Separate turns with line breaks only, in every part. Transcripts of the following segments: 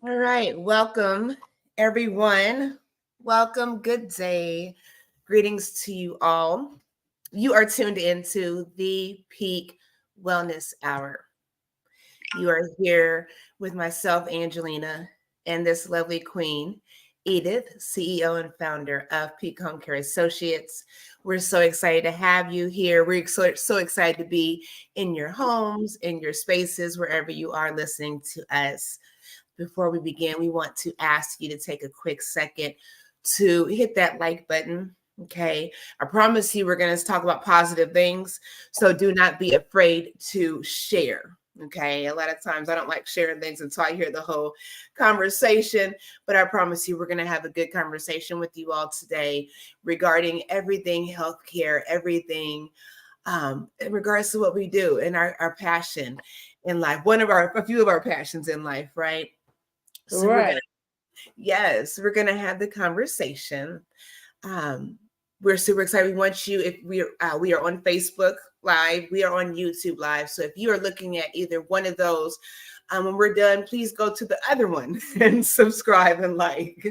All right. Welcome, everyone. Welcome. Good day. Greetings to you all. You are tuned into the Peak Wellness Hour. You are here with myself, Angelina, and this lovely queen, Edith, CEO and founder of Peak Home Care Associates. We're so excited to have you here. We're so excited to be in your homes, in your spaces, wherever you are listening to us. Before we begin, we want to ask you to take a quick second to hit that like button. Okay. I promise you, we're going to talk about positive things. So do not be afraid to share. Okay. A lot of times I don't like sharing things until I hear the whole conversation, but I promise you, we're going to have a good conversation with you all today regarding everything healthcare, everything in regards to what we do and our passion in life. A few of our passions in life, right? So
Right.
we're gonna have the conversation. Um, we're super excited. We want you. If we are on Facebook Live, we are on YouTube Live. So if you are looking at either one of those, when we're done, please go to the other one and subscribe and like.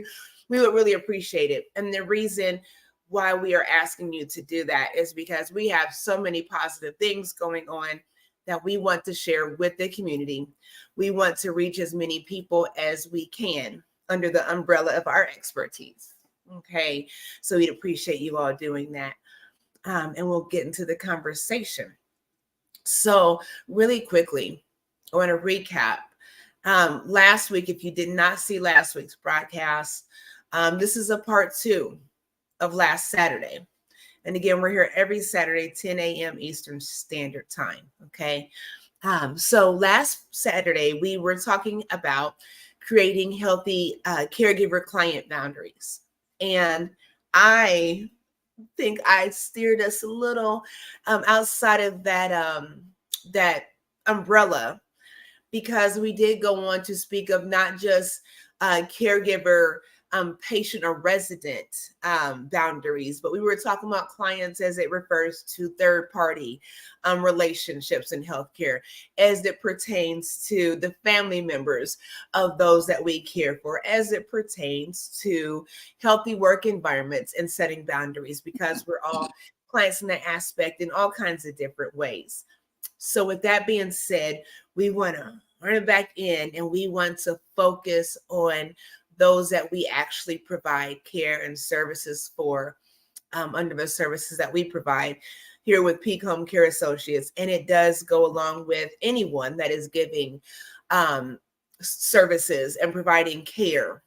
We would really appreciate it. And the reason why we are asking you to do that is because we have so many positive things going on that we want to share with the community. We want to reach as many people as we can under the umbrella of our expertise. Okay, so we'd appreciate you all doing that. And we'll get into the conversation. So, really quickly, I want to recap. Last week, if you did not see last week's broadcast, this is a part two of last Saturday. And again, we're here every Saturday, 10 a.m. Eastern Standard Time. Okay. So last Saturday, we were talking about creating healthy caregiver client boundaries. And I think I steered us a little outside of that umbrella because we did go on to speak of not just caregiver, patient or resident boundaries, but we were talking about clients as it refers to third party relationships in healthcare, as it pertains to the family members of those that we care for, as it pertains to healthy work environments and setting boundaries, because we're all clients in that aspect in all kinds of different ways. So, with that being said, we want to run it back in and we want to focus on those that we actually provide care and services for under the services that we provide here with Peak Home Care Associates. And it does go along with anyone that is giving services and providing care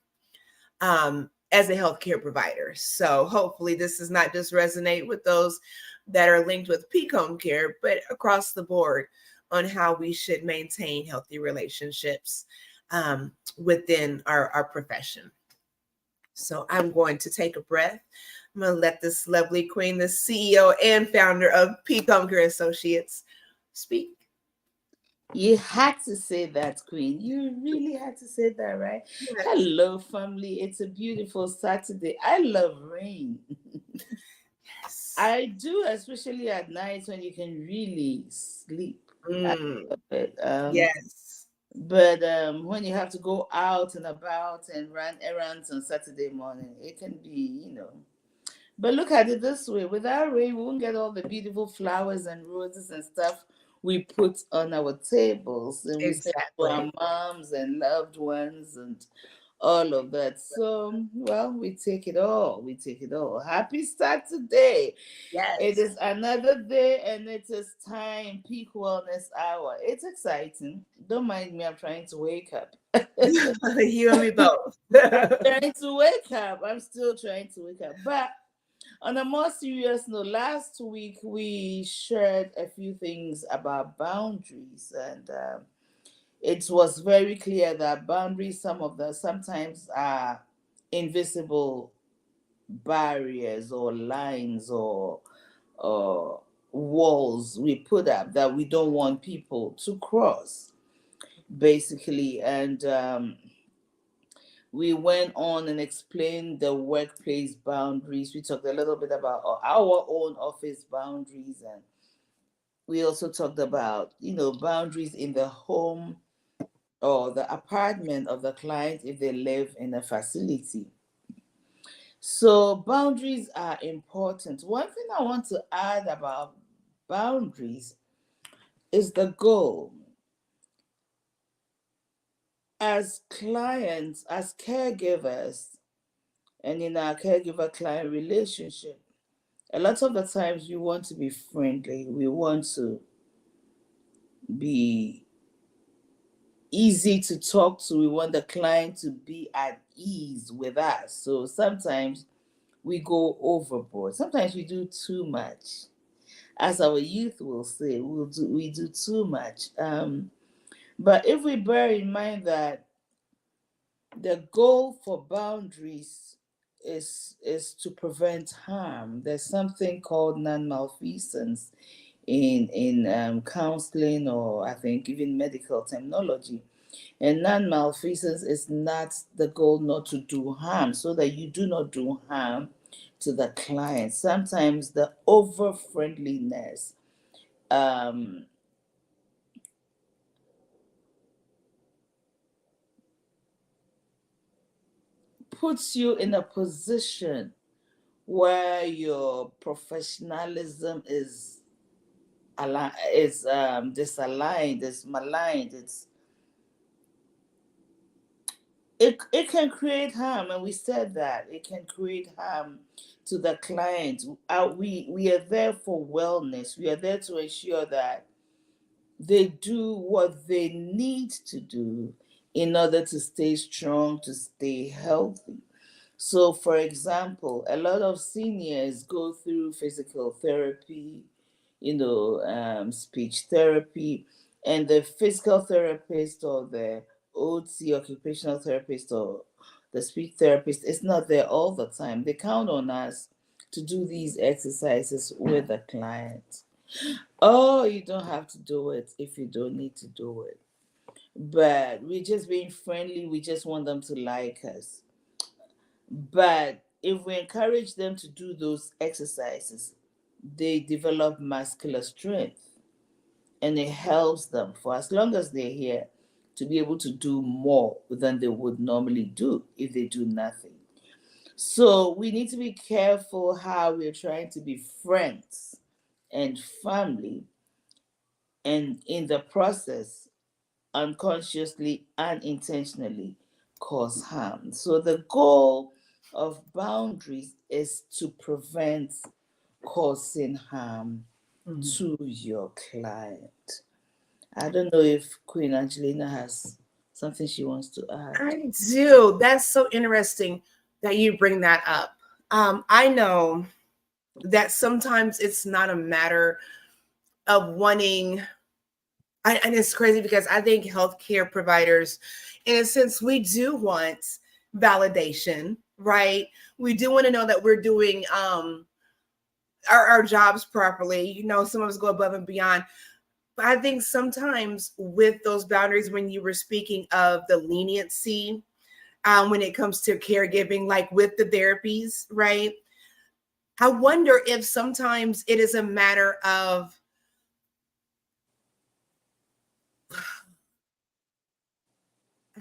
as a healthcare provider. So hopefully this does not just resonate with those that are linked with Peak Home Care, but across the board on how we should maintain healthy relationships within our profession. So I'm going to take a breath. I'm going to let this lovely queen, the CEO and founder of Peak Home Care Associates, speak.
You had to say that, Queen. You really had to say that, right?
Yes.
Hello, family. It's a beautiful Saturday. I love rain.
Yes.
I do, especially at night when you can really sleep. I
Mm,
love it.
yes.
But when you have to go out and about and run errands on Saturday morning, it can be. But look at it this way: without rain, we won't get all the beautiful flowers and roses and stuff we put on our tables and we send to our
Exactly.
moms and loved ones and all of that. So, well, we take it all. We take it all. Happy start today. It
Yes.
is another day and it is time, peak wellness hour. It's exciting. Don't mind me, I'm trying to wake up.
You and me both.
I'm trying to wake up. I'm still trying to wake up. But on a more serious note, last week we shared a few things about boundaries, and it was very clear that boundaries, some of them sometimes are invisible barriers or lines or walls we put up that we don't want people to cross, basically. And we went on and explained the workplace boundaries. We talked a little bit about our own office boundaries, and we also talked about boundaries in the home or the apartment of the client if they live in a facility. So boundaries are important. One thing I want to add about boundaries is the goal. As clients, as caregivers, and in our caregiver client relationship, a lot of the times we want to be friendly. We want to be easy to talk to. We want the client to be at ease with us. So sometimes we go overboard. Sometimes we do too much. As our youth will say, we do too much. But if we bear in mind that the goal for boundaries is to prevent harm, there's something called non-malfeasance in counseling, or I think even medical terminology. And non-malfeasance is not the goal not to do harm, so that you do not do harm to the client. Sometimes the over friendliness um, puts you in a position where your professionalism is disaligned, is maligned. It can create harm, and we said that it can create harm to the client. We are there for wellness. We are there to ensure that they do what they need to do in order to stay strong, to stay healthy. So, for example, a lot of seniors go through physical therapy, speech therapy, and the physical therapist or the OT, occupational therapist, or the speech therapist is not there all the time. They count on us to do these exercises with the client. Oh, you don't have to do it if you don't need to do it. But we're just being friendly. We just want them to like us. But if we encourage them to do those exercises, they develop muscular strength, and it helps them for as long as they're here to be able to do more than they would normally do if they do nothing. So we need to be careful how we're trying to be friends and family, and in the process, unconsciously and intentionally cause harm. So the goal of boundaries is to prevent causing harm to your client. I don't know if Queen Angelina has something she wants to add.
I do. That's so interesting that you bring that up. I know that sometimes it's not a matter of wanting, and it's crazy because I think healthcare providers, in a sense, we do want validation, right? We do want to know that we're doing our jobs properly. Some of us go above and beyond. But I think sometimes with those boundaries, when you were speaking of the leniency, when it comes to caregiving, like with the therapies, right? I wonder if sometimes it is a matter of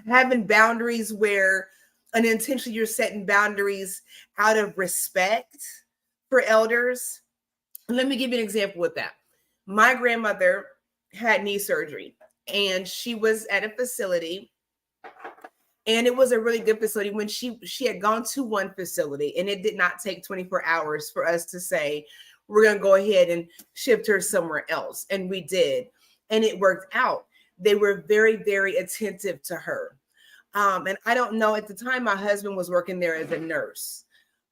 having boundaries where unintentionally you're setting boundaries out of respect for elders. And let me give you an example with that. My grandmother had knee surgery, and she was at a facility, and it was a really good facility. When she had gone to one facility, and it did not take 24 hours for us to say we're going to go ahead and shift her somewhere else, and we did, and it worked out. They were very, very attentive to her. And I don't know, at the time my husband was working there as a nurse,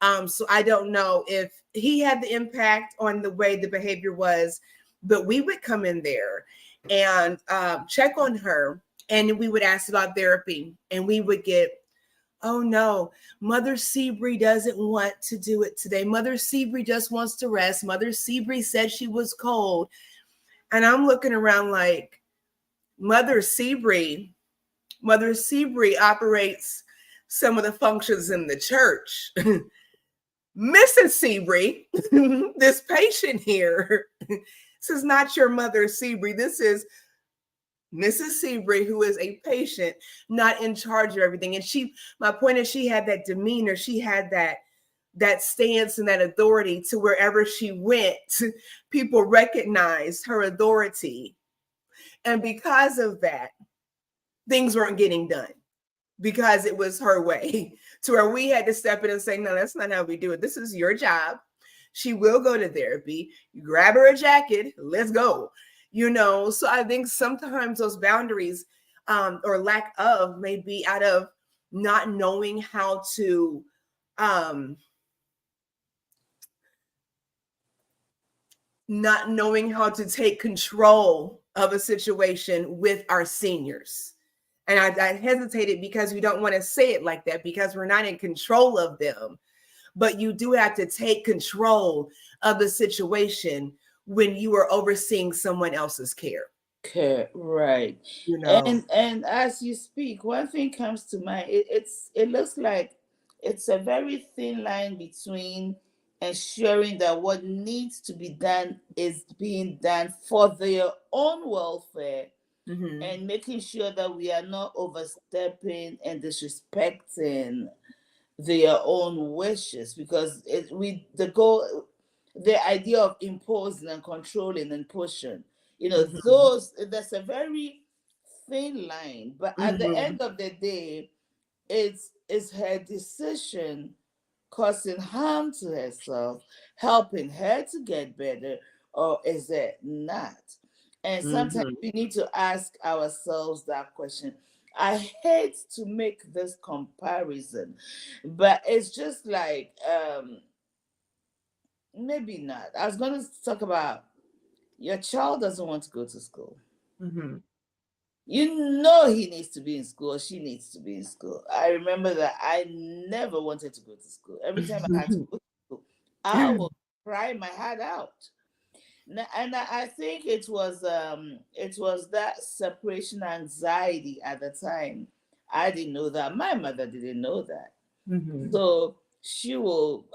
so I don't know if he had the impact on the way the behavior was, but we would come in there and check on her, and we would ask about therapy, and we would get, oh no, Mother Seabree doesn't want to do it today. Mother Seabree just wants to rest. Mother Seabree said she was cold. And I'm looking around like, Mother Seabree operates some of the functions in the church. Mrs. Seabree, this patient here, this is not your Mother Seabree. This is Mrs. Seabury, who is a patient, not in charge of everything. And my point is, she had that demeanor, she had that stance and that authority to wherever she went, people recognized her authority. And because of that, things weren't getting done because it was her way, to where we had to step in and say, no, that's not how we do it. This is your job. She will go to therapy. You grab her a jacket, let's go. So I think sometimes those boundaries or lack of may be out of not knowing how to take control of a situation with our seniors. And I hesitated because we don't want to say it like that, because we're not in control of them. But you do have to take control of the situation when you are overseeing someone else's care.
Okay, right. And as you speak, one thing comes to mind. It looks like it's a very thin line between ensuring that what needs to be done is being done for their own welfare, and making sure that we are not overstepping and disrespecting their own wishes, because the idea of imposing and controlling and pushing, those that's a very thin line. But at the end of the day, it's her decision causing harm to herself, helping her to get better, or is it not? And sometimes we need to ask ourselves that question. I hate to make this comparison, but it's just like, maybe not. I was going to talk about your child doesn't want to go to school. You know he needs to be in school, or she needs to be in school. I remember that I never wanted to go to school. Every time I had to go to school, I would cry my heart out. And I think it was that separation anxiety at the time. I didn't know that. My mother didn't know that. So she will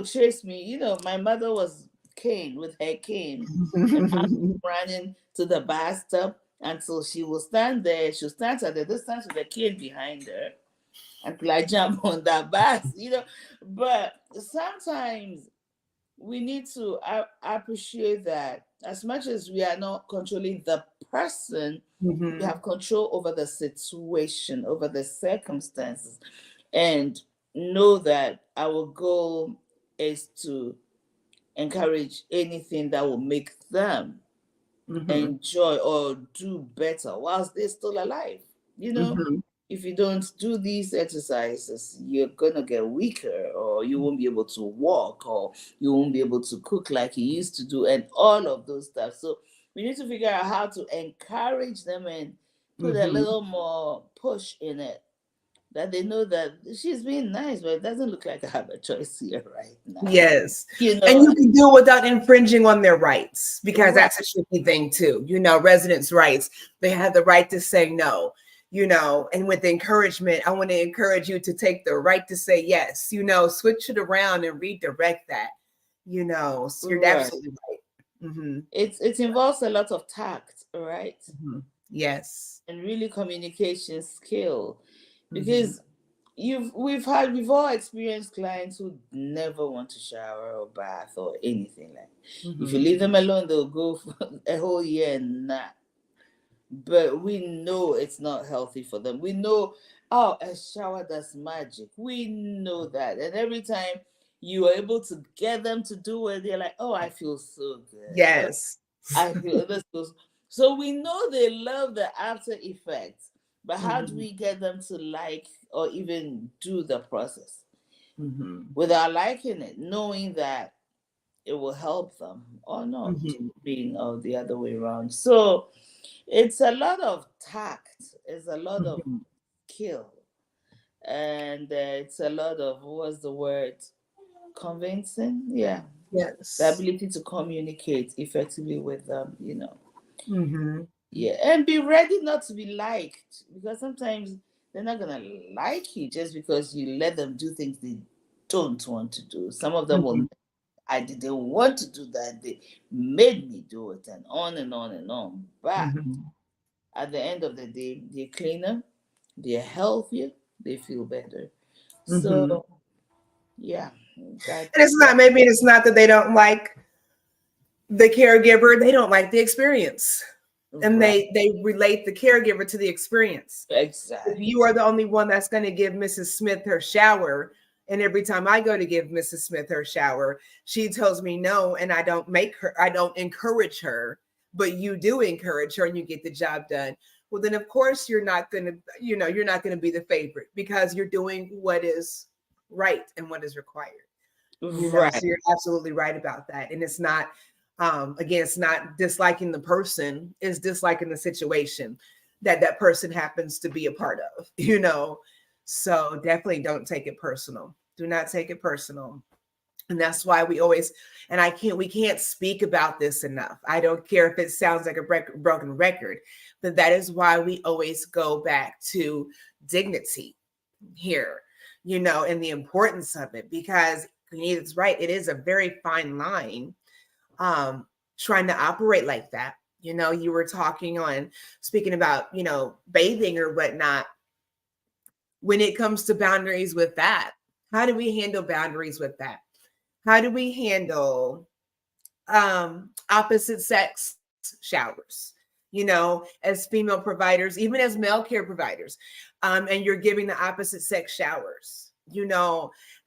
chase me. My mother was cane with her cane, and I'm running to the bathtub until she will stand there. She'll stand at the distance with the cane behind her until I jump on that bath. But sometimes we need to appreciate that as much as we are not controlling the person, we have control over the situation, over the circumstances, and know that our goal is to encourage anything that will make them enjoy or do better whilst they're still alive. If you don't do these exercises, you're gonna get weaker, or you won't be able to walk, or you won't be able to cook like you used to do, and all of those stuff. So we need to figure out how to encourage them and put a little more push in it, that they know that she's being nice, but it doesn't look like I have a choice here right now.
Yes. And you can do it without infringing on their rights, because that's a tricky thing too. Residents' rights, they have the right to say no, and with encouragement, I want to encourage you to take the right to say yes, switch it around and redirect that, so you're absolutely right.
It involves a lot of tact, right?
Yes.
And really communication skill, because we've all experienced clients who never want to shower or bath or anything like. If you leave them alone, they'll go for a whole year and not. But we know it's not healthy for them. We know, a shower does magic. We know that, and every time you are able to get them to do it, they're like, "Oh, I feel so good.
Yes.
I feel this goes." So we know they love the after effects, but how do we get them to like or even do the process without liking it, knowing that it will help them or not, being the other way around? So it's a lot of tact, it's a lot of skill, and it's a lot of, what's the word? Convincing, yeah.
Yes.
The ability to communicate effectively with them, Yeah, and be ready not to be liked, because sometimes they're not gonna like you just because you let them do things they don't want to do. Some of them will. I didn't want to do that. They made me do it, and on and on and on. But at the end of the day, they're cleaner, they're healthier, they feel better.
Mm-hmm.
So yeah,
And it's not,
that
maybe it's not that they don't like the caregiver, they don't like the experience. And
right,
they relate the caregiver to the experience. If
exactly.
you are the only one that's going to give Mrs. Smith her shower, and every time I go to give Mrs. Smith her shower, she tells me no, and I don't encourage her, but you do encourage her and you get the job done. Well, then of course you're not going to, you're not going to be the favorite because you're doing what is right and what is required.
Right.
So you're absolutely right about that. And it's not, again, it's not disliking the person, it's disliking the situation that that person happens to be a part of. So definitely don't take it personal. Do not take it personal. And that's why we always, and we can't speak about this enough. I don't care if it sounds like a broken record, but that is why we always go back to dignity here, and the importance of it, because it's right. It is a very fine line, um, trying to operate like that. You were speaking about, bathing or whatnot. When it comes to boundaries with that, how do we handle boundaries with that? How do we handle opposite sex showers? As female providers, even as male care providers, and you're giving the opposite sex showers.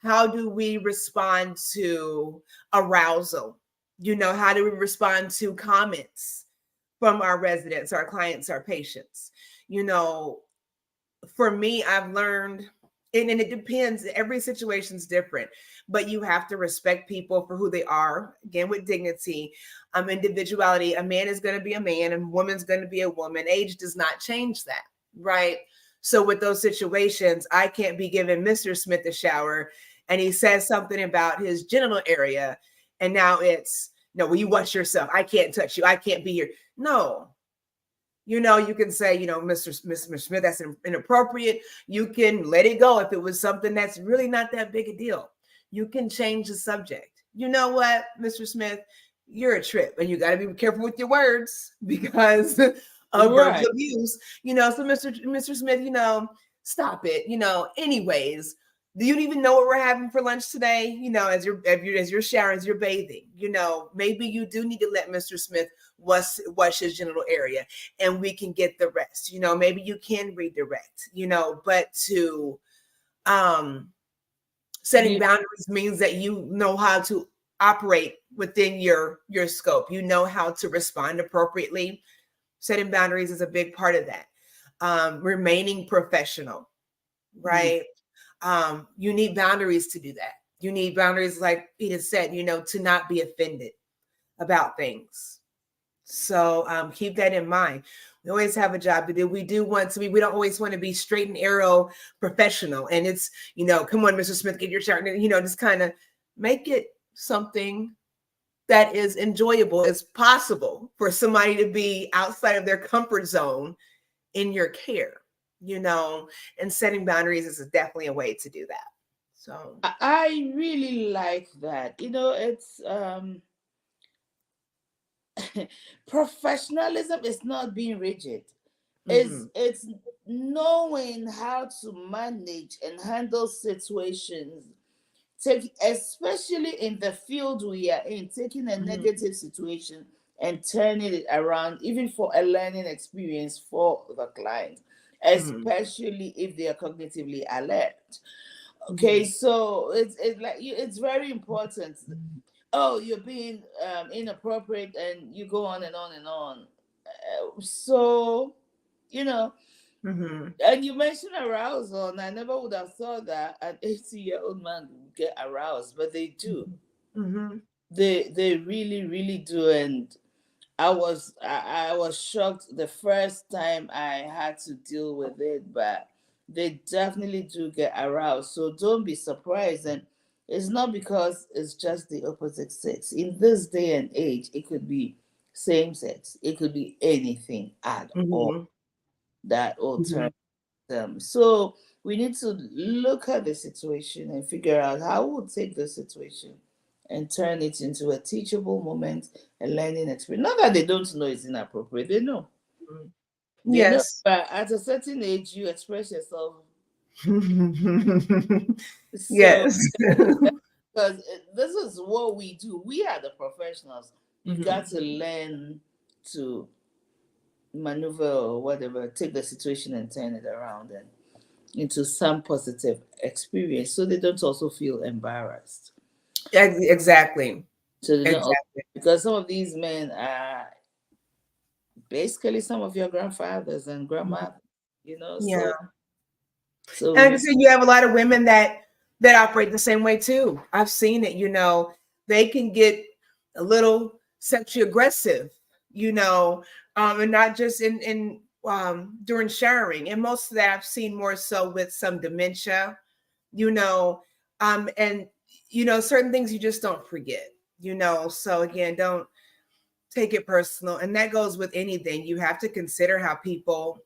How do we respond to arousal? How do we respond to comments from our residents, our clients, our patients? You know, for me, I've learned, and it depends, every situation's different, but you have to respect people for who they are, again, with dignity, individuality. A man is going to be a man and a woman's going to be a woman. Age does not change that, right? So with those situations, I can't be giving Mr. Smith a shower and he says something about his genital area, and now it's, no, will you wash yourself? I can't touch you, I can't be here. No, you can say, Mr. Smith, that's inappropriate. You can let it go if it was something that's really not that big a deal. You can change the subject. You know what, Mr. Smith, you're a trip, and you got to be careful with your words because of verbal
Right.
abuse. So Mr. Smith, stop it. Anyways, do you even know what we're having for lunch today? As you're showering, as you're bathing, maybe you do need to let Mr. Smith wash his genital area, and we can get the rest. Maybe you can redirect. But to setting
You,
boundaries means that you know how to operate within your scope. You know how to respond appropriately. Setting boundaries is a big part of that. Remaining professional, right? You need boundaries to do that. You need boundaries, like Peter said, to not be offended about things. So keep that in mind. We always have a job to do. We don't always want to be straight and arrow professional. And it's, come on, Mr. Smith, get your shirt. Just kind of make it something that is enjoyable as possible for somebody to be outside of their comfort zone in your care, and setting boundaries is definitely a way to do that. So,
I really like that. It's professionalism is not being rigid.
mm-hmm,
It's knowing how to manage and handle situations. Especially in the field we are in, taking a
mm-hmm,
negative situation and turning it around, even for a learning experience for the client,
mm-hmm,
especially if they are cognitively alert.
mm-hmm,
Okay, so it's like it's very important. Oh, you're being inappropriate, and you go on and on and on. So, you know,
mm-hmm,
and you mentioned arousal, and I never would have thought that an 80-year-old man would get aroused, but they do.
mm-hmm,
They really really do, and I was shocked the first time I had to deal with it, but they definitely do get aroused. So don't be surprised, and it's not because it's just the opposite sex. In this day and age, it could be same sex. It could be anything at all
mm-hmm,
that will
mm-hmm.
turn them. So we need to look at the situation and figure out how we'll take the situation and turn it into a teachable moment, a learning experience. Not that they don't know it's inappropriate, they know.
Yes.
But at a certain age, you express yourself. So,
Yes.
because this is what we do. We are the professionals. You got
Mhm.
to learn to maneuver or whatever, take the situation and turn it around and into some positive experience so they don't also feel embarrassed.
Exactly.
So they don't also,
Exactly.
because some of these men are basically some of your grandfathers and
Mhm.
grandmothers,
Yeah.
so
And like I said, you have a lot of women that operate the same way too. I've seen it, they can get a little sexually aggressive, and not just in during showering. And most of that I've seen more so with some dementia, you know, and certain things you just don't forget. So again, don't take it personal. And that goes with anything. You have to consider how people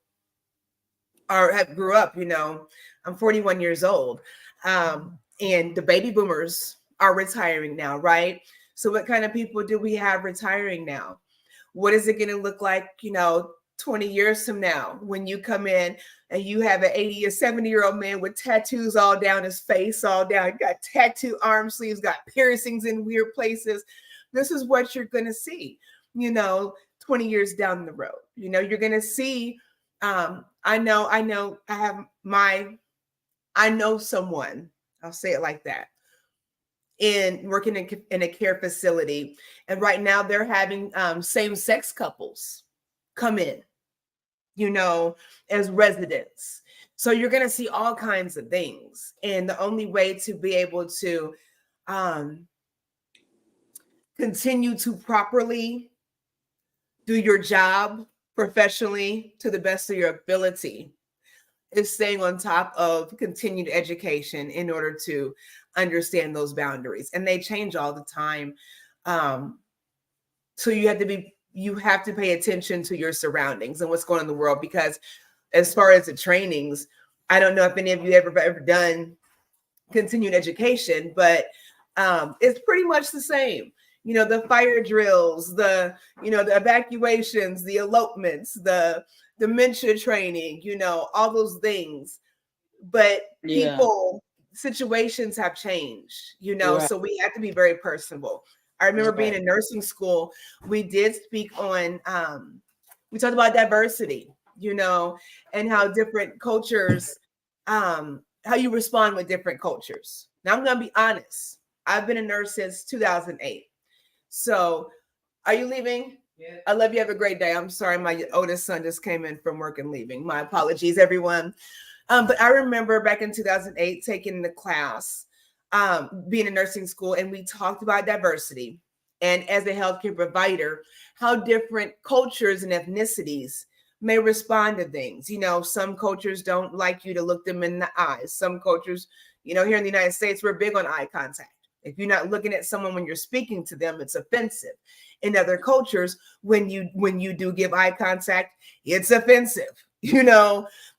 are have grew up. I'm 41 years old, and the baby boomers are retiring now, right? So what kind of people do we have retiring now? What is it going to look like 20 years from now when you come in and you have an 80 or 70-year-old man with tattoos all down his face, all down, got tattoo arm sleeves, got piercings in weird places? This is what you're going to see, you know 20 years down the road. You're going to see, I know someone, I'll say it like that, in working in a care facility, and right now they're having same-sex couples come in, you know as residents. So you're going to see all kinds of things, and the only way to be able to um, continue to properly do your job professionally to the best of your ability is staying on top of continued education in order to understand those boundaries, and they change all the time. um, so you have to pay attention to your surroundings and what's going on in the world, because as far as the trainings, I don't know if any of you ever done continued education, but it's pretty much the same. The fire drills, the evacuations, the elopements, the dementia training, all those things. But
yeah,
people, situations have changed,
right,
so we have to be very personable. I remember being
right,
in nursing school, we did speak on, we talked about diversity, and how different cultures, how you respond with different cultures. Now, I'm going to be honest. I've been a nurse since 2008. So, are you leaving? Yeah. I love you. Have a great day. I'm sorry, my oldest son just came in from work and leaving. My apologies, everyone. But I remember back in 2008 taking the class, being in nursing school, and we talked about diversity. And as a healthcare provider, how different cultures and ethnicities may respond to things. Some cultures don't like you to look them in the eyes. Some cultures, here in the United States, we're big on eye contact. If you're not looking at someone when you're speaking to them, it's offensive. In other cultures, when you do give eye contact, it's offensive.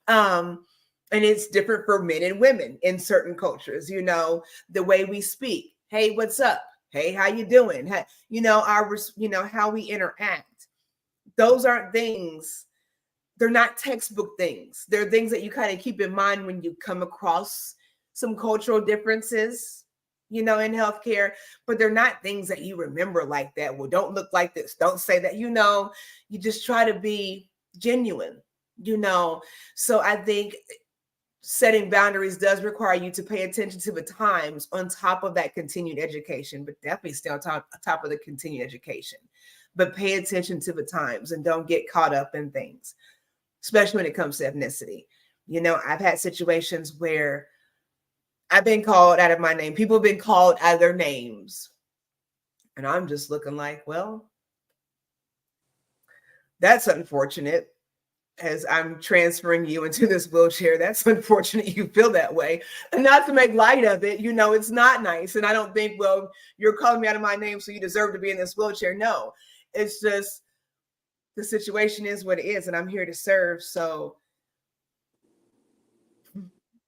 Um, and it's different for men and women in certain cultures. The way we speak. Hey, what's up? Hey, how you doing? Hey, how we interact. Those aren't things. They're not textbook things. They're things that you kind of keep in mind when you come across some cultural differences, in healthcare. But they're not things that you remember like that. Well, don't look like this. Don't say that. You just try to be genuine. So I think setting boundaries does require you to pay attention to the times on top of that continued education, but definitely stay on top of the continued education. But pay attention to the times and don't get caught up in things, especially when it comes to ethnicity. I've had situations where I've been called out of my name. People have been called out of their names. And I'm just looking like, well, that's unfortunate. As I'm transferring you into this wheelchair, that's unfortunate you feel that way. And not to make light of it, it's not nice. And I don't think, well, you're calling me out of my name, so you deserve to be in this wheelchair. No, it's just the situation is what it is, and I'm here to serve. So,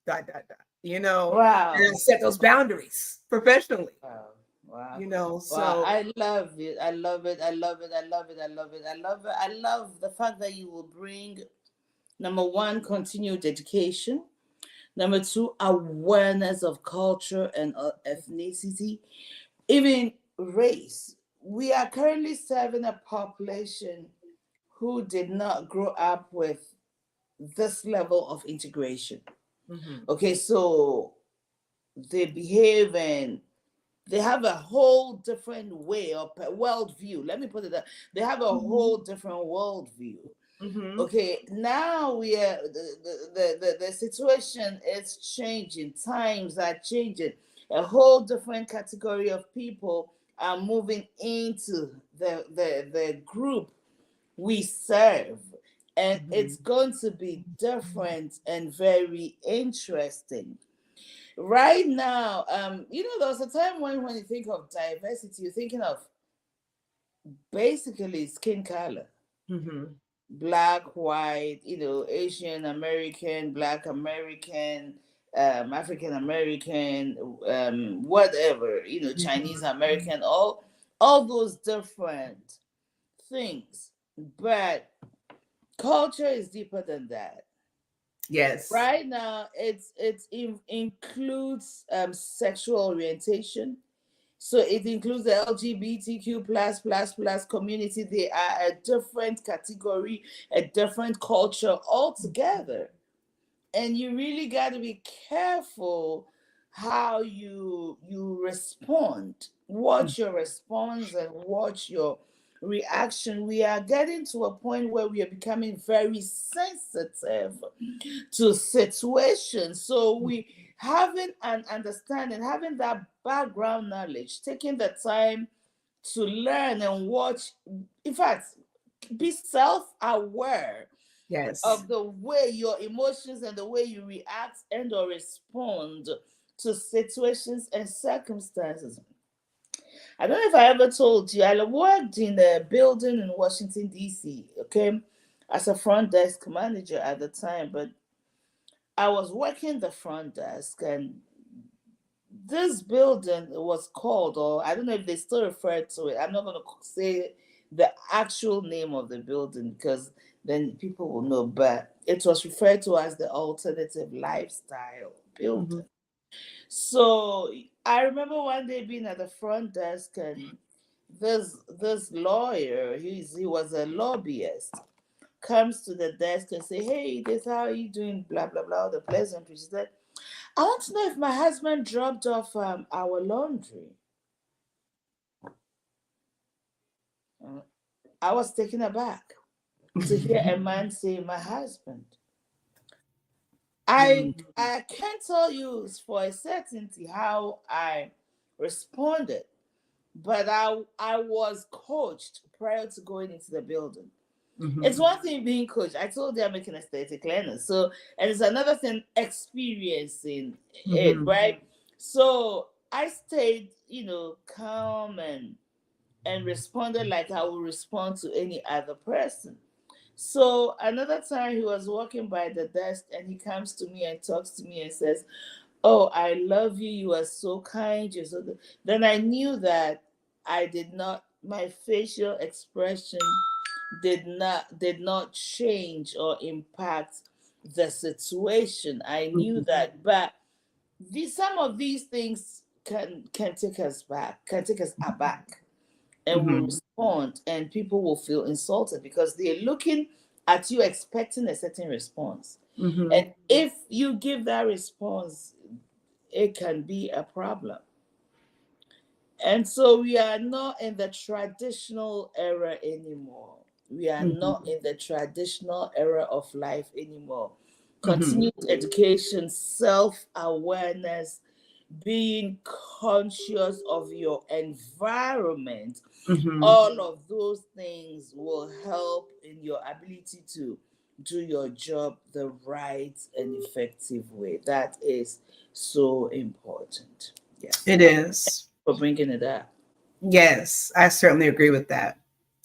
dot, dot, dot,
wow,
and set those boundaries professionally,
wow, wow. Wow,
so.
I love it. I love it. I love it. I love it. I love it. I love it. I love the fact that you will bring Number one, continued education. Number two, awareness of culture and ethnicity, even race. We are currently serving a population who did not grow up with this level of integration.
Mhm.
Okay, so they behave and they have a whole different way of worldview. Let me put it that they have a
Mhm.
whole different worldview.
Mhm.
Okay, now we are the situation is changing. Times are changing. A whole different category of people are moving into the group we serve, and it's
Mhm.
going to be different and very interesting. Right now, there was a time when you think of diversity, you're thinking of basically skin color,
Mhm.
black, white, Asian American, Black American, African American, whatever, Chinese
Mhm.
American, all those different things. But culture is deeper than that.
Yes.
Right now, includes sexual orientation. So it includes the LGBTQ plus community. They are a different category, a different culture altogether. And you really got to be careful how you respond, watch your response and watch your reaction. We are getting to a point where we are becoming very sensitive to situations. So we having an understanding, having that background knowledge, taking the time to learn and watch, in fact, be self-aware
Yes.
of the way your emotions and the way you react and or respond to situations and circumstances. I don't know if I ever told you, I worked in a building in Washington, D.C., okay, as a front desk manager at the time, but I was working the front desk, and this building was called, or I don't know if they still refer to it. I'm not going to say the actual name of the building because then people will know, but it was referred to as the alternative lifestyle
Mhm.
building. So I remember one day being at the front desk, and this lawyer, he was a lobbyist, comes to the desk and say, "Hey, this how are you doing?" Blah blah blah. The pleasantries. She said, "I want to know if my husband dropped off our laundry." Uh, I was taken aback to hear a man say, "My husband." I
Mhm.
I can't tell you for a certainty how I responded, but I was coached prior to going into the building. It's
Mhm.
one thing being coached. I told you I'm making aesthetic learners. So, and it's another thing experiencing it,
Mhm.
right? So I stayed, calm and responded like I would respond to any other person. So another time he was walking by the desk and he comes to me and talks to me and says, "Oh, I love you. You are so kind. You're so good." Then I knew that I did not, my facial expression did not change or impact the situation. I knew
Mhm.
that, but some of these things can take us back, can take us aback, and will
Mhm.
respond, and people will feel insulted because they're looking at you expecting a certain response.
Mhm.
And if you give that response, it can be a problem. And so we are not in the traditional era anymore. We are
Mhm.
not in the traditional era of life anymore.
Mhm.
Continued education, self awareness, being conscious of your environment,
Mhm.
all of those things will help in your ability to do your job the right and effective way. That is so important. Yes,
It is.
for bringing it up.
Yes, I certainly agree with that.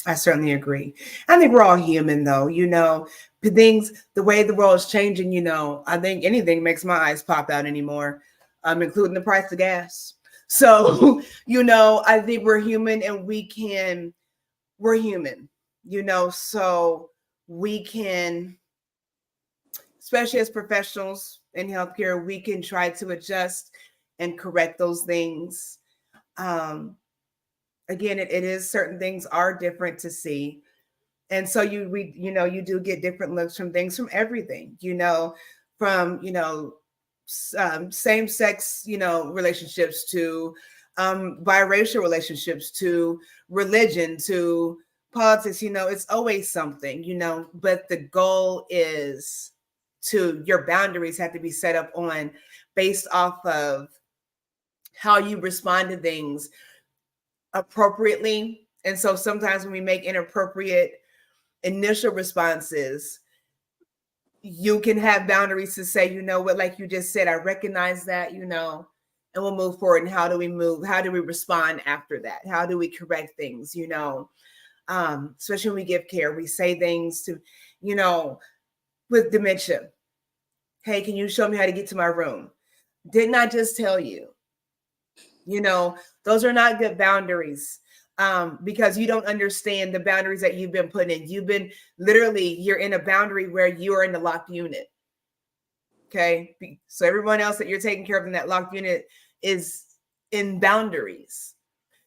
I certainly agree. I think we're all human, though. The way the world is changing. I think anything makes my eyes pop out anymore, including the price of gas. So, I think we're human, and we're human. So we can especially as professionals in healthcare, we can try to adjust and correct those things. Again, it is certain things are different to see. And so you do get different looks from things, from everything, from, same sex, relationships to biracial relationships to religion to politics. It's always something, but the goal is your boundaries have to be set up on based off of how you respond to things appropriately. And so sometimes when we make inappropriate initial responses, you can have boundaries to say, what, like you just said, I recognize that, and we'll move forward. And how do we move? How do we respond after that? How do we correct things? Especially when we give care, we say things to, with dementia. Hey, can you show me how to get to my room? Didn't I just tell you? Those are not good boundaries, because you don't understand the boundaries that you've been put in. You're in a boundary where you're in the locked unit. Okay. So everyone else that you're taking care of in that locked unit is in boundaries.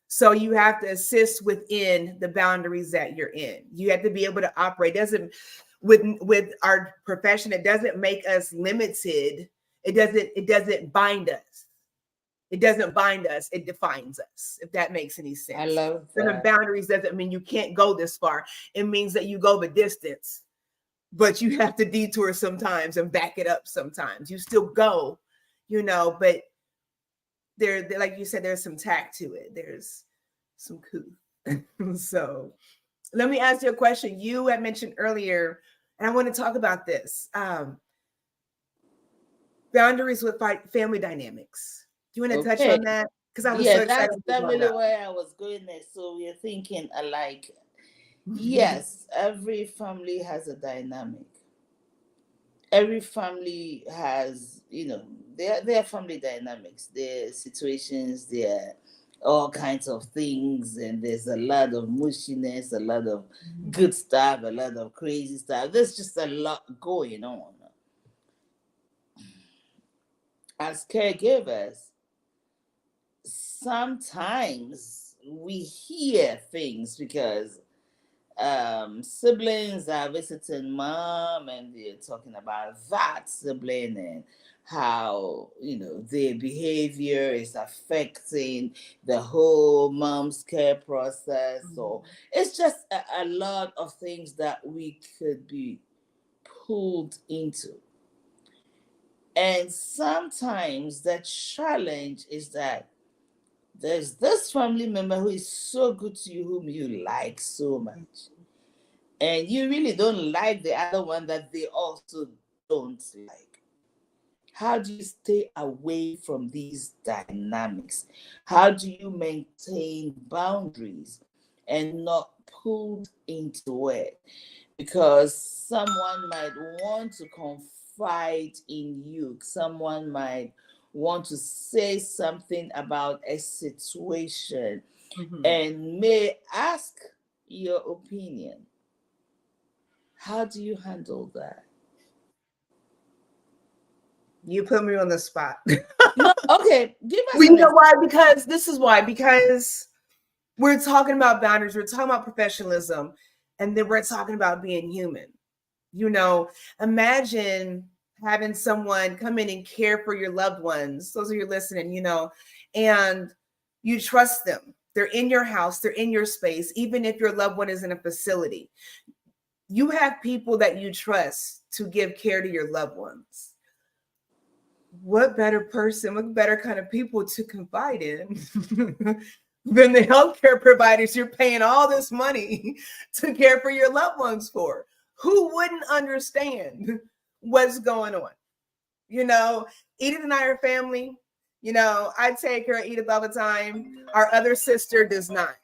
So you have to assist within the boundaries that you're in. You have to be able to operate. With our profession, it doesn't make us limited. It doesn't bind us. It doesn't bind us. It defines us, if that makes any sense.
I love that.
Having boundaries doesn't mean you can't go this far. It means that you go the distance, but you have to detour sometimes and back it up sometimes. You still go, but there, like you said, there's some tact to it. There's some coup. So let me ask you a question. You had mentioned earlier, and I want to talk about this, boundaries with family dynamics. Do you want to touch on that? Because I was so excited.
That's really where I was going next. So we're thinking alike. Yes, every family has a dynamic. Every family has, their family dynamics, their situations, their all kinds of things, and there's a lot of mushiness, a lot of good stuff, a lot of crazy stuff. There's just a lot going on. As caregivers, sometimes we hear things because siblings are visiting mom and they're talking about that sibling and how their behavior is affecting the whole mom's care process. So it's just a lot of things that we could be pulled into. And sometimes the challenge is that there's this family member who is so good to you, whom you like so much. And you really don't like the other one that they also don't like. How do you stay away from these dynamics? How do you maintain boundaries and not pulled into it? Because someone might want to confide in you. Someone might want to say something about a situation and may ask your opinion. How do you handle that?
You put me on the spot.
No, okay, give us.
You know why? Because this is why. Because we're talking about boundaries. We're talking about professionalism, and then we're talking about being human. Imagine having someone come in and care for your loved ones. Those of you listening, and you trust them. They're in your house. They're in your space. Even if your loved one is in a facility, you have people that you trust to give care to your loved ones. What better person, what better kind of people to confide in than the healthcare providers you're paying all this money to care for your loved ones for? Who wouldn't understand what's going on? Edith and I are family. I take care of Edith all the time. Our other sister does not.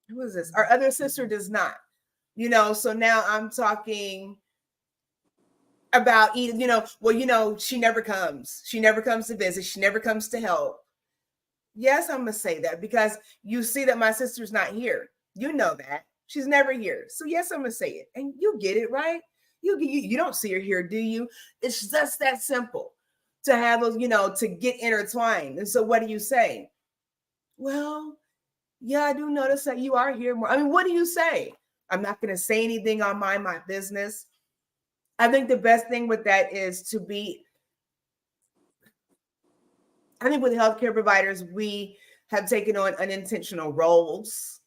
Who is this? Our other sister does not. So now I'm talking about Edith, she never comes. She never comes to visit. She never comes to help. Yes, I'm going to say that because you see that my sister's not here. You know that. She's never here. So yes, I'm going to say it. And you get it, right? You don't see her here, do you? It's just that simple to have those, to get intertwined. And so what do you say? Well, yeah, I do notice that you are here more. I mean, what do you say? I'm not going to say anything on my business. I think the best thing with that is to be, I think with healthcare providers, we have taken on unintentional roles.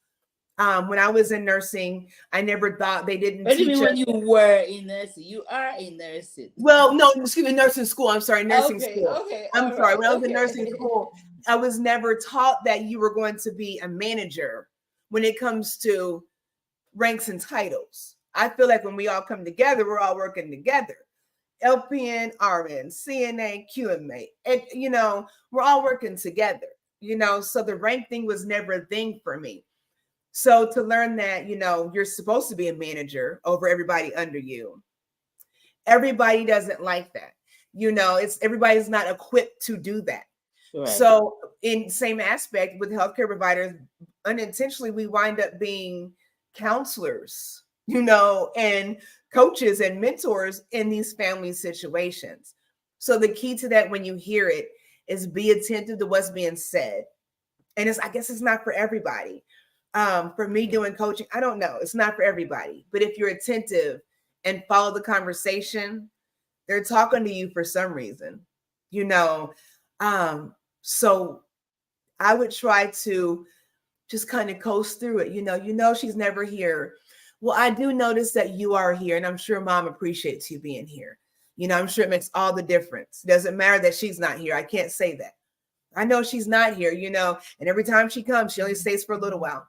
When I was in nursing, I never thought they didn't
What do you
teach
mean
us.
when you were in nursing? You are in nursing.
Well, no, excuse me, nursing school. I'm sorry, nursing
Okay,
school.
okay,
I'm
all
sorry.
right,
When I was in nursing
okay.
school, I was never taught that you were going to be a manager when it comes to ranks and titles. I feel like when we all come together, we're all working together. LPN, RN, CNA, QMA, and we're all working together. So the rank thing was never a thing for me. So to learn that, you're supposed to be a manager over everybody under you. Everybody doesn't like that. It's everybody's not equipped to do that.
Right.
So in same aspect with healthcare providers, unintentionally we wind up being counselors, and coaches and mentors in these family situations. So the key to that when you hear it is be attentive to what's being said. And I guess it's not for everybody. For me doing coaching, I don't know. It's not for everybody. But if you're attentive and follow the conversation, they're talking to you for some reason, you know. So I would try to just kind of coast through it. She's never here. Well, I do notice that you are here, and I'm sure mom appreciates you being here. I'm sure it makes all the difference. It doesn't matter that she's not here. I can't say that. I know she's not here, and every time she comes, she only stays for a little while.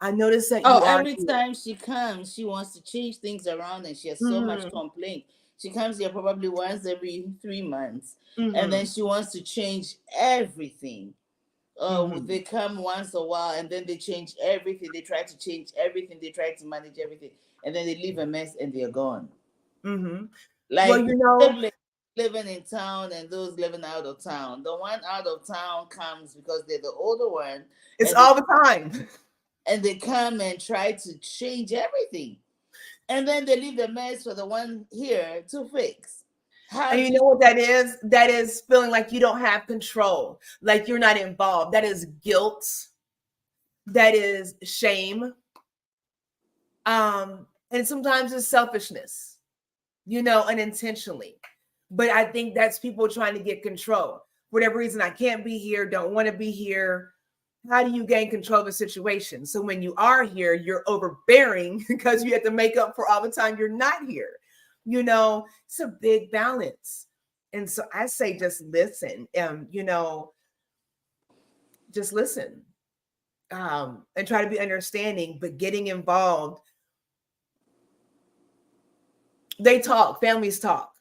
I notice that
Oh,
you are
every
here.
time she comes, she wants to change things around and she has so much
Mm-hmm.
complaint. She comes here probably once every 3 months and then
Mm-hmm.
she wants to change everything.
Mm-hmm.
They come once a while and then they change everything. They try to change everything. They try to manage everything. And then they leave a mess and they're gone.
Mm-hmm. Well,
Like siblings living in town and those living out of town. The one out of town comes because they're the older one
it's
and they
all the time.
come and try to change everything. And then they leave the mess for the one here to fix. How
And you
do you
know what that is? That is feeling like you don't have control, like you're not involved. That is guilt. That is shame. And sometimes it's selfishness, unintentionally. But I think that's people trying to get control. For whatever reason, I can't be here, don't want to be here. How do you gain control of a situation? So when you are here, you're overbearing because you have to make up for all the time you're not here. It's a big balance. And so I say just listen, just listen, and try to be understanding, but getting involved. They talk, families talk.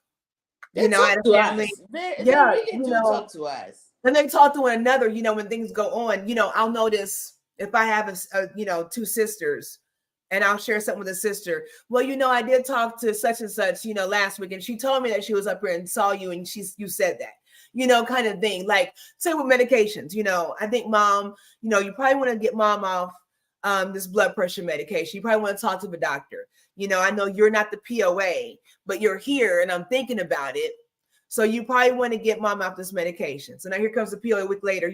they
I had
talk to
a family,
us? They
yeah,
really do talk to us.
and they talk to one another, when things go on. I'll notice if I have two sisters, and I'll share something with a sister. Well, I did talk to such and such, last week, and she told me that she was up here and saw you, and you said that, kind of thing. Like, say with medications, I think mom, you probably want to get mom off this blood pressure medication. You probably want to talk to the doctor. I know you're not the POA, but you're here, and I'm thinking about it. So you probably want to get mom off this medication. So now here comes the POA a week later,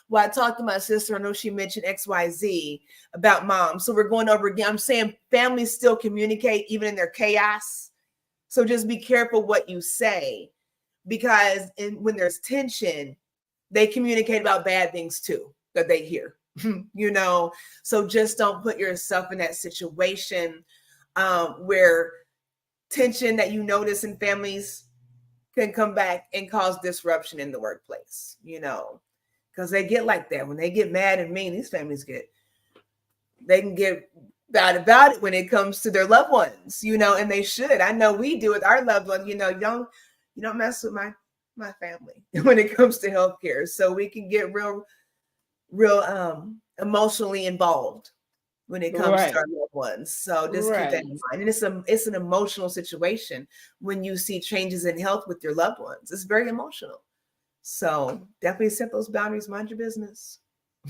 well, I talked to my sister. I know she mentioned XYZ about mom. So we're going over again. I'm saying families still communicate even in their chaos. So just be careful what you say, because when there's tension, they communicate about bad things too that they hear, So just don't put yourself in that situation where tension that you notice in families can come back and cause disruption in the workplace, because they get like that. When they get mad and mean, these families they can get bad about it when it comes to their loved ones, and they should. I know we do with our loved ones, you don't mess with my family when it comes to healthcare. So we can get real emotionally involved when it comes to
Right.
our loved ones. So just keep that in
Right.
mind. And it's an emotional situation when you see changes in health with your loved ones. It's very emotional. So definitely set those boundaries, mind your business.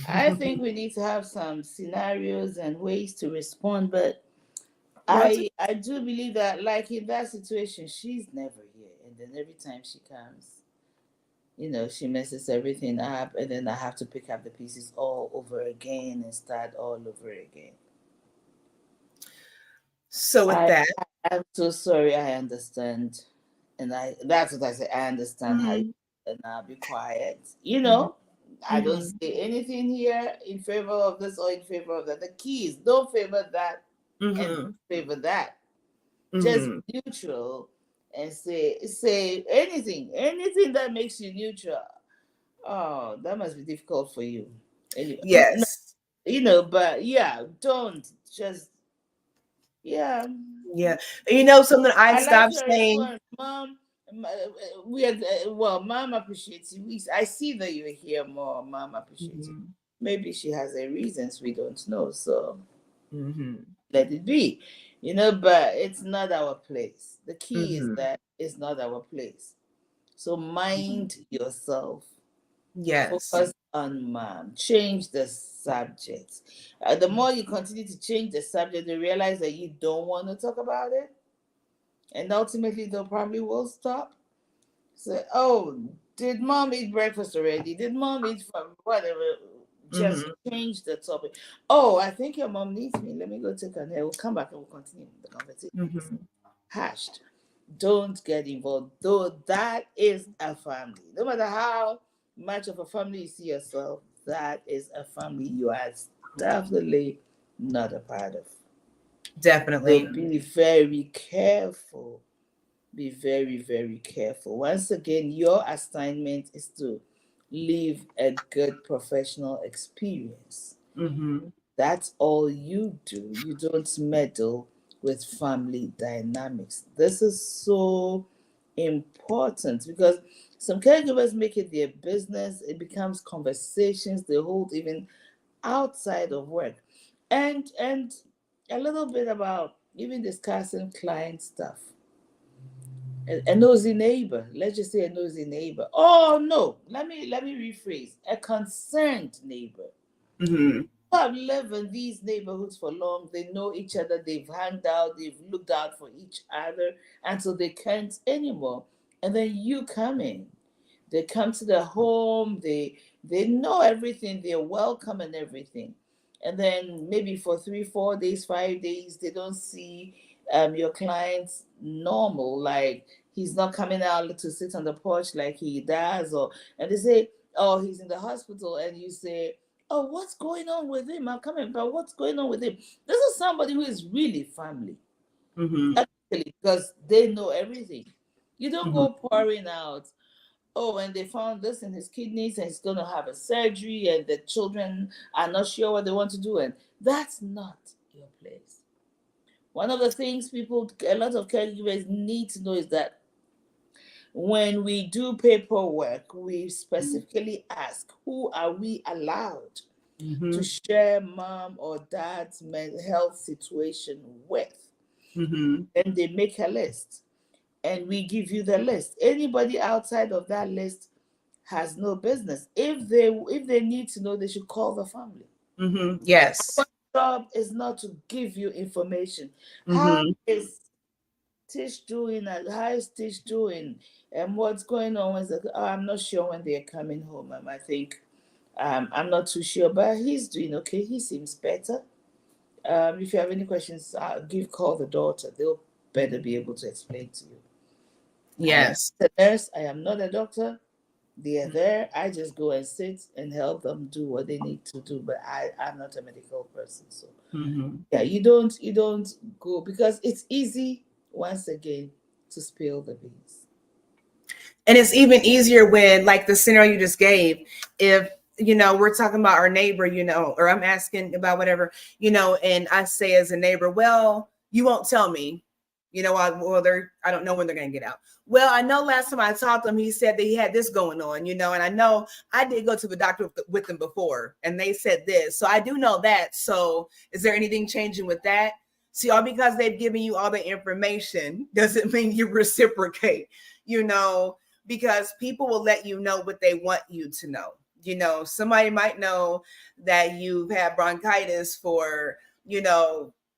I think we need to have some scenarios and ways to respond, but I do believe that, like in that situation, she's never here, and then every time she comes, she messes everything up, and then I have to pick up the pieces all over again and start all over again.
So with
I
that,
I'm so sorry. I understand, and that's what I say. I understand how you,
mhm,
and I'll be quiet.
mhm,
I don't
mhm,
say anything here in favor of this or in favor of that. The key is don't favor that and
mhm,
favor that. Just
mhm.
be neutral and say anything that makes you neutral. Oh, that must be difficult for you. Anyway, no,
Yes.
but yeah, don't just yeah.
Yeah. And you know something I
I like
stopped
your
saying?
response, Mom. We are well. Mom appreciates you. I see that you're here more. Mom appreciates you.
Mhm,
Maybe she has her reasons we don't know. So
mhm,
let it be, But it's not our place. The key is
mhm,
that it's not our place. So
mhm.
mind yourself.
Yes.
Focus on mom. Change the subject. The more you continue to change the subject, they realize that you don't want to talk about it, and ultimately they'll probably will stop. Say, oh, did mom eat breakfast already? Did mom eat from whatever? Just
Mhm,
change the topic. Oh, I think your mom needs me. Let me go take her. We'll come back and we'll continue the conversation.
mhm,
Hashed. Don't get involved. Though that is a family. No matter how much of a family you see yourself, that is a family you are definitely not a part of. So
definitely.
be very careful. Be very, very careful. Once again, your assignment is to live a good professional experience.
Mhm,
That's all you do. You don't meddle with family dynamics. This is so important because some caregivers make it their business. It becomes conversations they hold even outside of work. And a little bit about even discussing client stuff. A nosy neighbor. Let's just say a nosy neighbor. Oh no, let me rephrase. A concerned neighbor
mhm,
have lived in these neighborhoods for long. They know each other. They've hanged out. They've looked out for each other until they can't anymore. And then you come in. They come to the home. They know everything. They're welcome and everything. And then maybe for 3, 4 days, 5 days, they don't see your clients normal. Like he's not coming out to sit on the porch like he does, or and they say, oh, he's in the hospital, and you say, oh, what's going on with him? I'm coming, but what's going on with him? This is somebody who is really family,
mhm,
actually, because they know everything. You don't
mhm,
go pouring out, oh, and they found this in his kidneys and he's going to have a surgery and the children are not sure what they want to do. And that's not your place. One of the things a lot of caregivers need to know is that when we do paperwork, we specifically ask, who are we allowed to
mhm,
share mom or dad's mental health situation with?
mhm,
And they make a list and we give you the list. Anybody outside of that list has no business. If they need to know, they should call the family.
mhm. Yes.
Our job is not to give you information. How
Mhm,
is Tish doing? How is Tish doing? And what's going on? Is that, oh, I'm not sure when they're coming home. I think I'm not too sure, but he's doing okay. He seems better. If you have any questions, call the daughter. They'll better be able to explain to you. I am
yes.
a nurse. I am not a doctor. They are there. I just go and sit and help them do what they need to do. But I'm not a medical person, so
Mhm.
yeah, you don't go because it's easy once again to spill the beans.
And it's even easier when, like the scenario you just gave, if we're talking about our neighbor, or I'm asking about whatever, and I say as a neighbor, well, you won't tell me, I don't know when they're gonna get out. Well, I know last time I talked to him, he said that he had this going on, and I know I did go to the doctor with them before, and they said this, so I do know that. So, is there anything changing with that? See, all because they've given you all the information doesn't mean you reciprocate, you know because people will let you know what they want you to know. Somebody might know that you've had bronchitis for,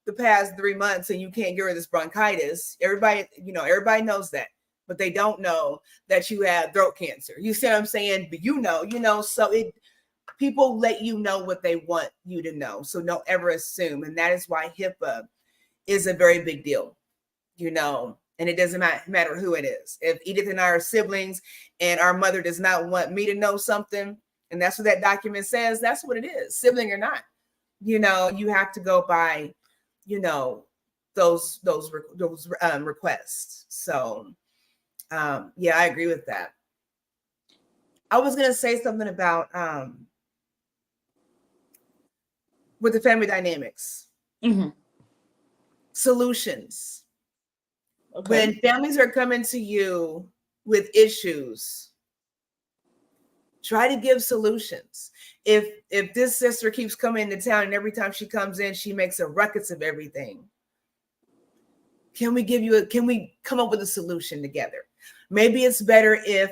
the past 3 months and you can't get rid of this bronchitis. Everybody knows that, but they don't know that you have throat cancer. You see what I'm saying? But so people let you know what they want you to know. So don't ever assume. And that is why HIPAA is a very big deal, and it doesn't matter who it is. If Edith and I are siblings and our mother does not want me to know something, and that's what that document says, that's what it is, sibling or not. You have to go by, those requests. So, yeah, I agree with that. I was going to say something about with the family dynamics, solutions. Okay. When families are coming to you with issues, try to give solutions. If this sister keeps coming into town and every time she comes in, she makes a ruckus of everything, can we come up with a solution together? Maybe it's better if,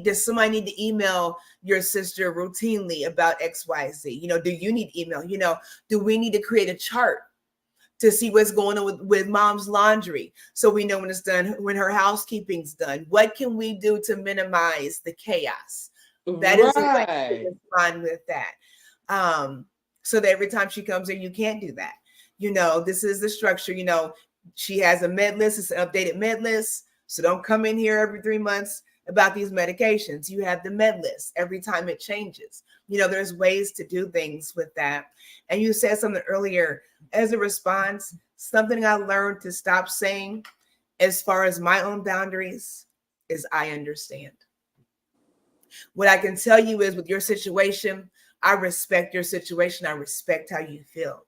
does somebody need to email your sister routinely about XYZ? Do you need email? Do we need to create a chart to see what's going on with mom's laundry, so we know when it's done, when her housekeeping's done? What can we do to minimize the chaos? That is a way to respond with that. So that every time she comes in, you can't do that. This is the structure. She has a med list. It's an updated med list. So don't come in here every 3 months about these medications. You have the med list every time it changes. There's ways to do things with that. And you said something earlier as a response, something I learned to stop saying as far as my own boundaries is I understand. What I can tell you is with your situation, I respect your situation. I respect how you feel.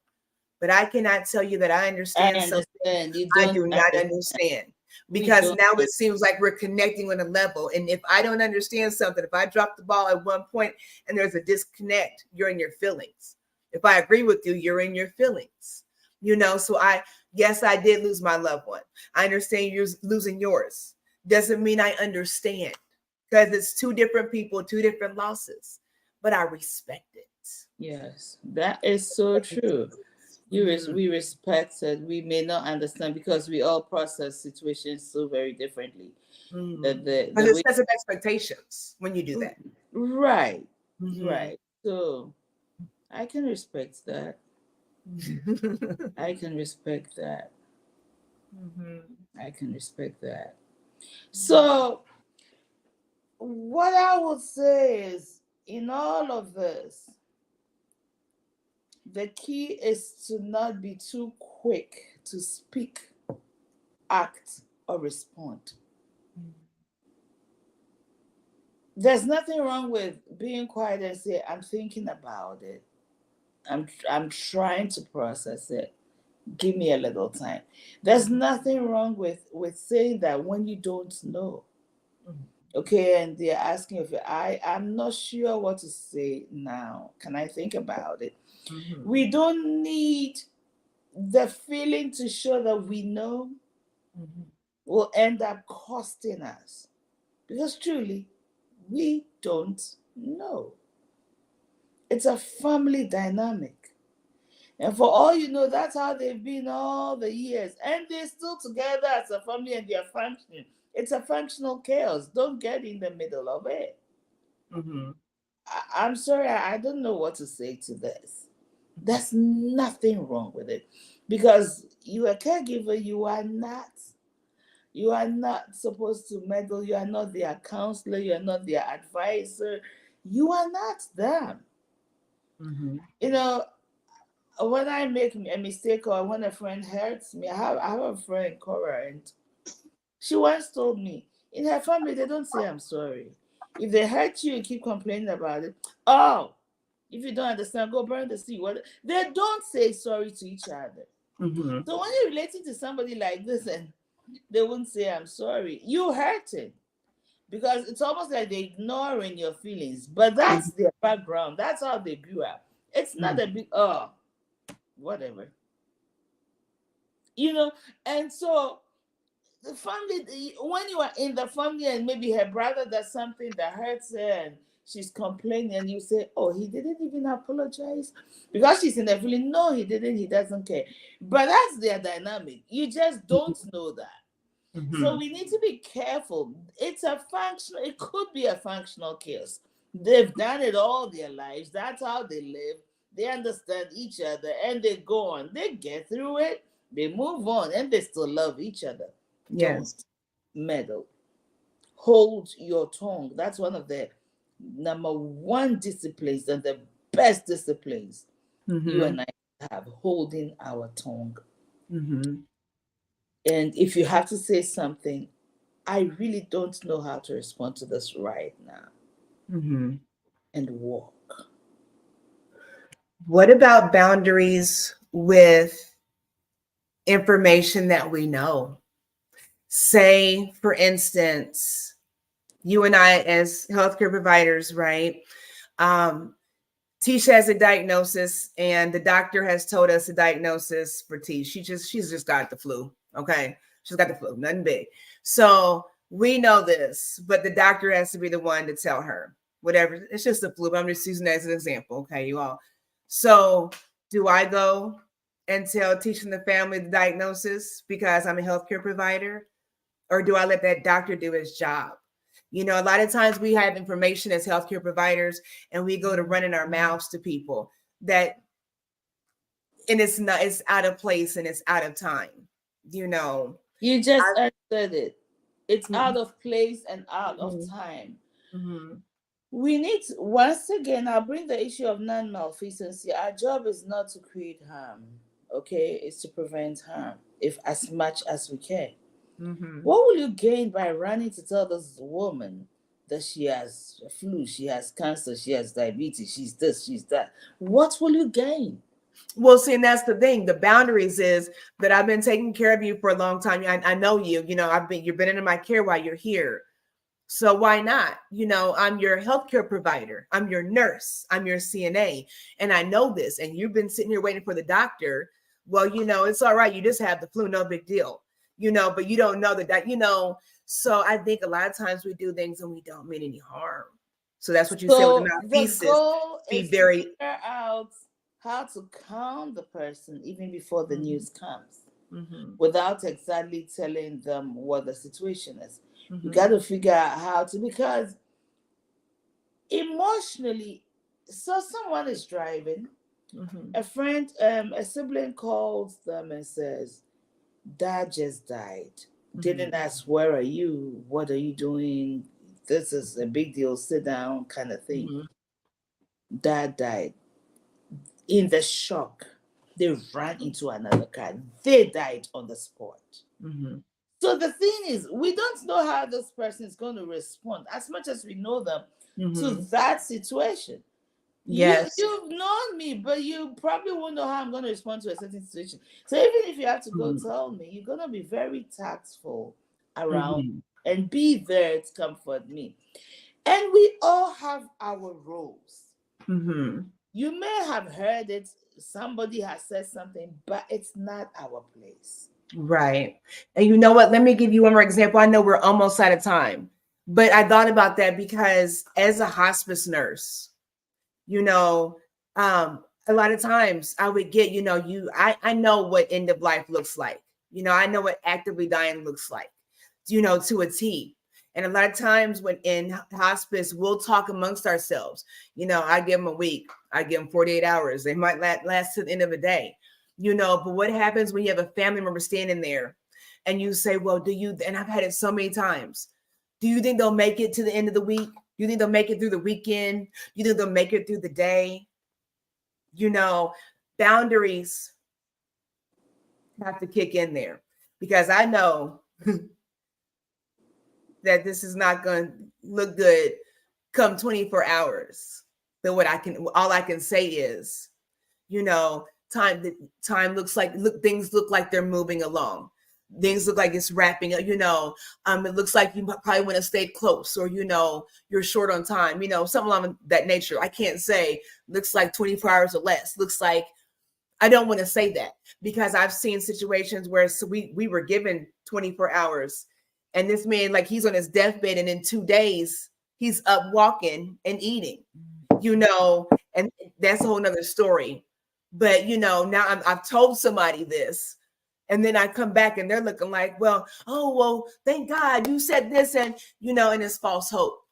But I cannot tell you that I understand something I do not understand. Because now it seems like we're connecting on a level. And if I don't understand something, if I drop the ball at one point and there's a disconnect, you're in your feelings. If I agree with you, you're in your feelings. So I did lose my loved one. I understand you're losing yours. Doesn't mean I understand, because it's two different people, two different losses, but I respect it.
Yes, that is so true. We respect it. We may not understand because we all process situations so very differently.
But it sets up expectations when you do that.
Right. Right. So I can respect that. I can respect that. I can respect that. So what I would say is, in all of this, the key is to not be too quick to speak, act, or respond. There's nothing wrong with being quiet and say, I'm thinking about it. I'm trying to process it. Give me a little time. There's nothing wrong with saying that when you don't know. Okay, and they're asking if I'm not sure what to say now. Can I think about it? We don't need the feeling to show that we know will end up costing us. Because truly, we don't know. It's a family dynamic. And for all you know, that's how they've been all the years. And they're still together as a family and they're functioning. It's a functional chaos. Don't get in the middle of it. I'm sorry, I don't know what to say to this. There's nothing wrong with it. Because you're a caregiver, you are not supposed to meddle. You are not their counselor. You are not their advisor. You are not them. When I make a mistake or when a friend hurts me, I have a friend, Cora, and she once told me, in her family, they don't say I'm sorry. If they hurt you, you keep complaining about it. Oh, if you don't understand, go burn the sea. They don't say sorry to each other. So when you're relating to somebody like this and they won't say I'm sorry, you hurt it. Because it's almost like they're ignoring your feelings. But that's their background. That's how they grew up. It's not a big, whatever. And so the family, when you are in the family and maybe her brother does something that hurts her and she's complaining, and you say, oh, he didn't even apologize, because she's in the feeling, no, he didn't, he doesn't care. But that's their dynamic. You just don't know that. So we need to be careful. It's a functional, it could be a functional case. They've done it all their lives. That's how they live. They understand each other and they go on. They get through it, they move on, and they still love each other. Don't
Yes.
meddle. Hold your tongue. That's one of the number one disciplines and the best disciplines you and I have, holding our tongue.
Mm-hmm.
And if you have to say something, I really don't know how to respond to this right now,
Mm-hmm.
and walk.
What about boundaries with information that we know? Say, for instance, you and I, as healthcare providers, right? Tisha has a diagnosis, and the doctor has told us the diagnosis for T. She's just got the flu. Okay, she's got the flu, nothing big. So we know this, but the doctor has to be the one to tell her whatever. It's just the flu. But I'm just using that as an example. Okay, you all. So do I go and tell Tisha and the family the diagnosis because I'm a healthcare provider, or do I let that doctor do his job? You know, a lot of times we have information as healthcare providers and we go to running our mouths to people that, and it's out of place and it's out of time. You know,
You just
I,
answered it. It's
mm-hmm,
out of place and out of time.
mm-hmm,
We need to, once again, I'll bring the issue of non-malfeasance. Our job is not to create harm, okay? It's to prevent harm, if as much as we can.
mm-hmm.
What will you gain by running to tell this woman that she has a flu, she has cancer, she has diabetes, she's this, she's that? What will you gain?
Well, see, and that's the thing. The boundaries is that I've been taking care of you for a long time. I know you. You know, you've been in my care while you're here. So why not? You know, I'm your healthcare provider. I'm your nurse. I'm your CNA. And I know this. And you've been sitting here waiting for the doctor. Well, you know, it's all right. You just have the flu. No big deal. You know, but you don't know that, you know. So I think a lot of times we do things and we don't mean any harm. So that's what you said with the
So the
malfeasance.
goal
Be
is to
very.
figure out how to calm the person even before the
Mm-hmm,
news comes,
mm-hmm,
without exactly telling them what the situation is. You
mm-hmm,
got to figure out how to, because emotionally, so someone is driving,
mm-hmm,
a friend, a sibling calls them and says, Dad just died.
mm-hmm,
Didn't ask, where are you? What are you doing? This is a big deal. Sit down, kind of thing.
mm-hmm,
Dad died. In the shock, they ran into another car. They died on the spot.
mm-hmm,
So the thing is, we don't know how this person is going to respond, as much as we know them, to
mm-hmm.
that situation.
Yes.
You've known me, but you probably won't know how I'm going to respond to a certain situation. So even if you have to go
Mm-hmm,
tell me, you're going to be very tactful around
mm-hmm,
and be there to comfort me. And we all have our roles.
mm-hmm.
You may have heard it, somebody has said something, but it's not our place.
Right. And you know what? Let me give you one more example. I know we're almost out of time, but I thought about that because as a hospice nurse, you know, a lot of times I would get, you know, I know what end of life looks like. You know, I know what actively dying looks like, you know, to a T. And a lot of times when in hospice, we'll talk amongst ourselves. You know, I give them a week, I give them 48 hours. They might last to the end of the day, you know. But what happens when you have a family member standing there and you say, well, do you, and I've had it so many times, do you think they'll make it to the end of the week? Do you think they'll make it through the weekend? Do you think they'll make it through the day? You know, boundaries have to kick in there because I know that this is not going to look good come 24 hours. But all I can say is, you know, time looks like, things look like they're moving along. Things look like it's wrapping up, you know. It looks like you probably want to stay close, or, you know, you're short on time, you know, something along that nature. I can't say looks like 24 hours or less. Looks like, I don't want to say that because I've seen situations where we were given 24 hours. And this man, like, he's on his deathbed, and in 2 days, he's up walking and eating, and that's a whole nother story. But, now I've told somebody this, and then I come back and they're looking like, well, thank God you said this, and it's false hope.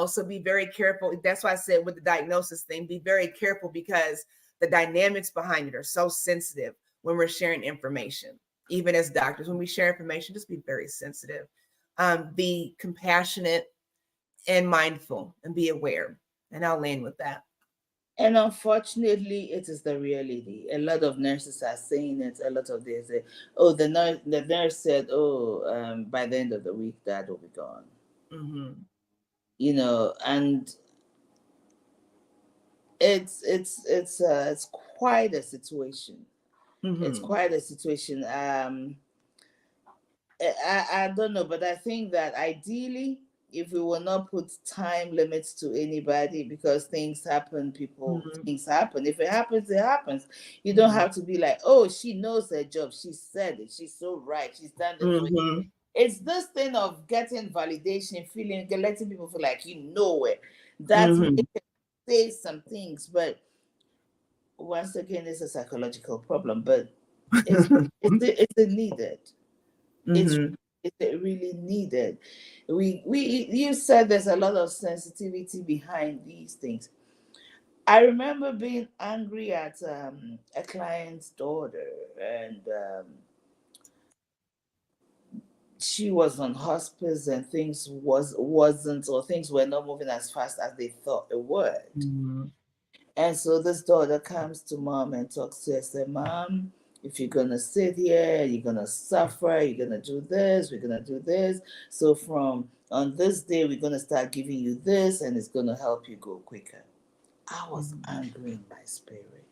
So be very careful. That's why I said with the diagnosis thing, be very careful, because the dynamics behind it are so sensitive when we're sharing information. Even as doctors, when we share information, just be very sensitive. Be compassionate and mindful, and be aware. And I'll land with that.
And unfortunately, it is the reality. A lot of nurses are saying it. A lot of they say, "Oh, the nurse said, oh, by the end of the week, dad will be gone."
Mm-hmm.
And it's quite a situation. It's
Mm-hmm.
quite a situation. I don't know, but I think that ideally, if we will not put time limits to anybody, because
Mm-hmm.
things happen. If it happens, it happens. You don't
Mm-hmm.
have to be like, oh, she knows her job. She said it. She's so right. She's done it for you.
Mm-hmm.
It's this thing of getting validation, letting people feel like you know it. That's
Mm-hmm.
making say some things, but once again, it's a psychological problem. But it's needed. It's
Mm-hmm.
it's really needed. We you said there's a lot of sensitivity behind these things. I remember being angry at a client's daughter, and she was on hospice, and things were not moving as fast as they thought it would.
Mm-hmm.
And so this daughter comes to mom and talks to her, say, "Mom, if you're gonna sit here, you're gonna suffer, you're gonna do this, we're gonna do this. So from on this day, we're gonna start giving you this, and it's gonna help you go quicker." I was angry in my spirit.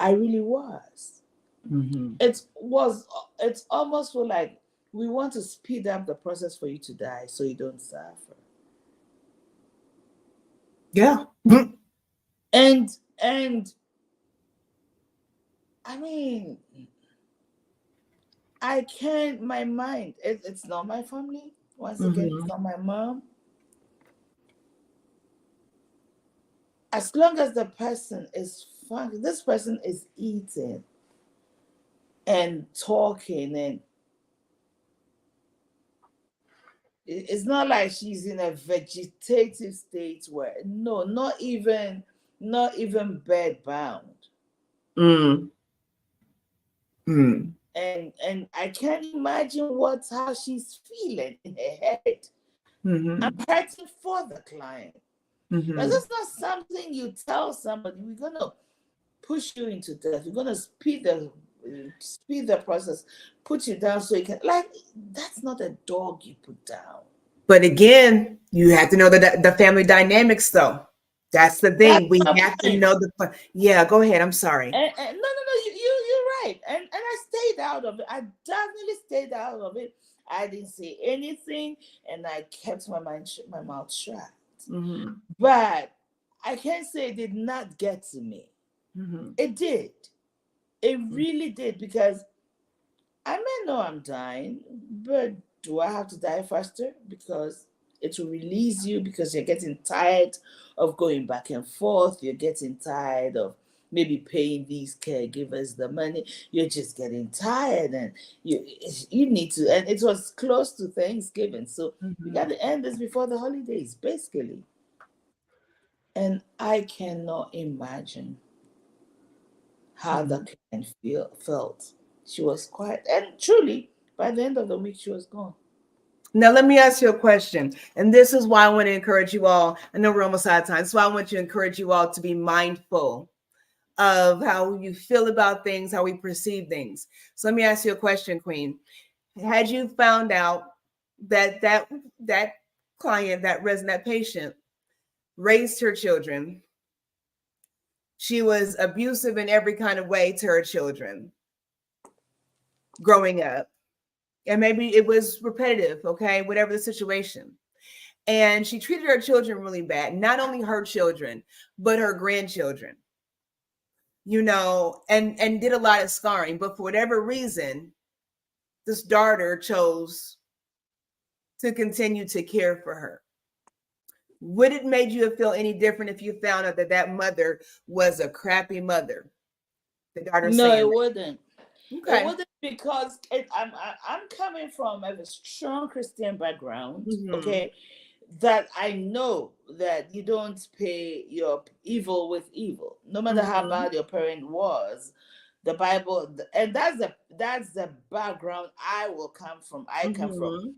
I really was.
Mm-hmm.
It's almost feel like we want to speed up the process for you to die so you don't suffer.
Yeah.
And I mean, I can't, my mind, it's not my family. Once again, it's
Mm-hmm.
not my mom. As long as the person is fine, this person is eating and talking, and it's not like she's in a vegetative state where, no, not even bed bound.
Mm-hmm. Mm-hmm.
And I can't imagine how she's feeling in her head. I'm
Mm-hmm.
hurting for the client. But
Mm-hmm.
that's not something you tell somebody. We're gonna push you into death. We're gonna speed the process, put you down so you can, like, that's not a dog you put down.
But again, you have to know the family dynamics, though. That's the
That's
thing. We
my
have to
point.
know yeah, go ahead. I'm sorry.
And no, you're right. And I stayed out of it. I definitely stayed out of it. I didn't say anything, and I kept my mouth shut.
Mm-hmm.
But I can't say it did not get to me.
Mm-hmm.
It did. It really did, because I may know I'm dying, but do I have to die faster? Because it will release you, because you're getting tired of going back and forth. You're getting tired of maybe paying these caregivers the money. You're just getting tired, and you need to. And it was close to Thanksgiving, so we got
Mm-hmm.
to end this before the holidays, basically. And I cannot imagine how the
Mm-hmm.
client felt. She was quiet, and truly, by the end of the week, she was gone.
Now, let me ask you a question. And this is why I want to encourage you all. I know we're almost out of time. That's why I want to encourage you all to be mindful of how you feel about things, how we perceive things. So let me ask you a question, Queen. Had you found out that client, that patient raised her children, she was abusive in every kind of way to her children growing up, and maybe it was repetitive, okay, whatever the situation, and she treated her children really bad, not only her children but her grandchildren, and did a lot of scarring, but for whatever reason this daughter chose to continue to care for her? Would it made you feel any different if you found out that that mother was a crappy mother? The daughter
No,
saying
it wouldn't.
that.
It
Okay.
wouldn't because I'm coming from a strong Christian background.
Mm-hmm.
Okay, that I know that you don't pay your evil with evil, no matter how
Mm-hmm.
bad your parent was. The Bible, and that's the background I will come from. I come from.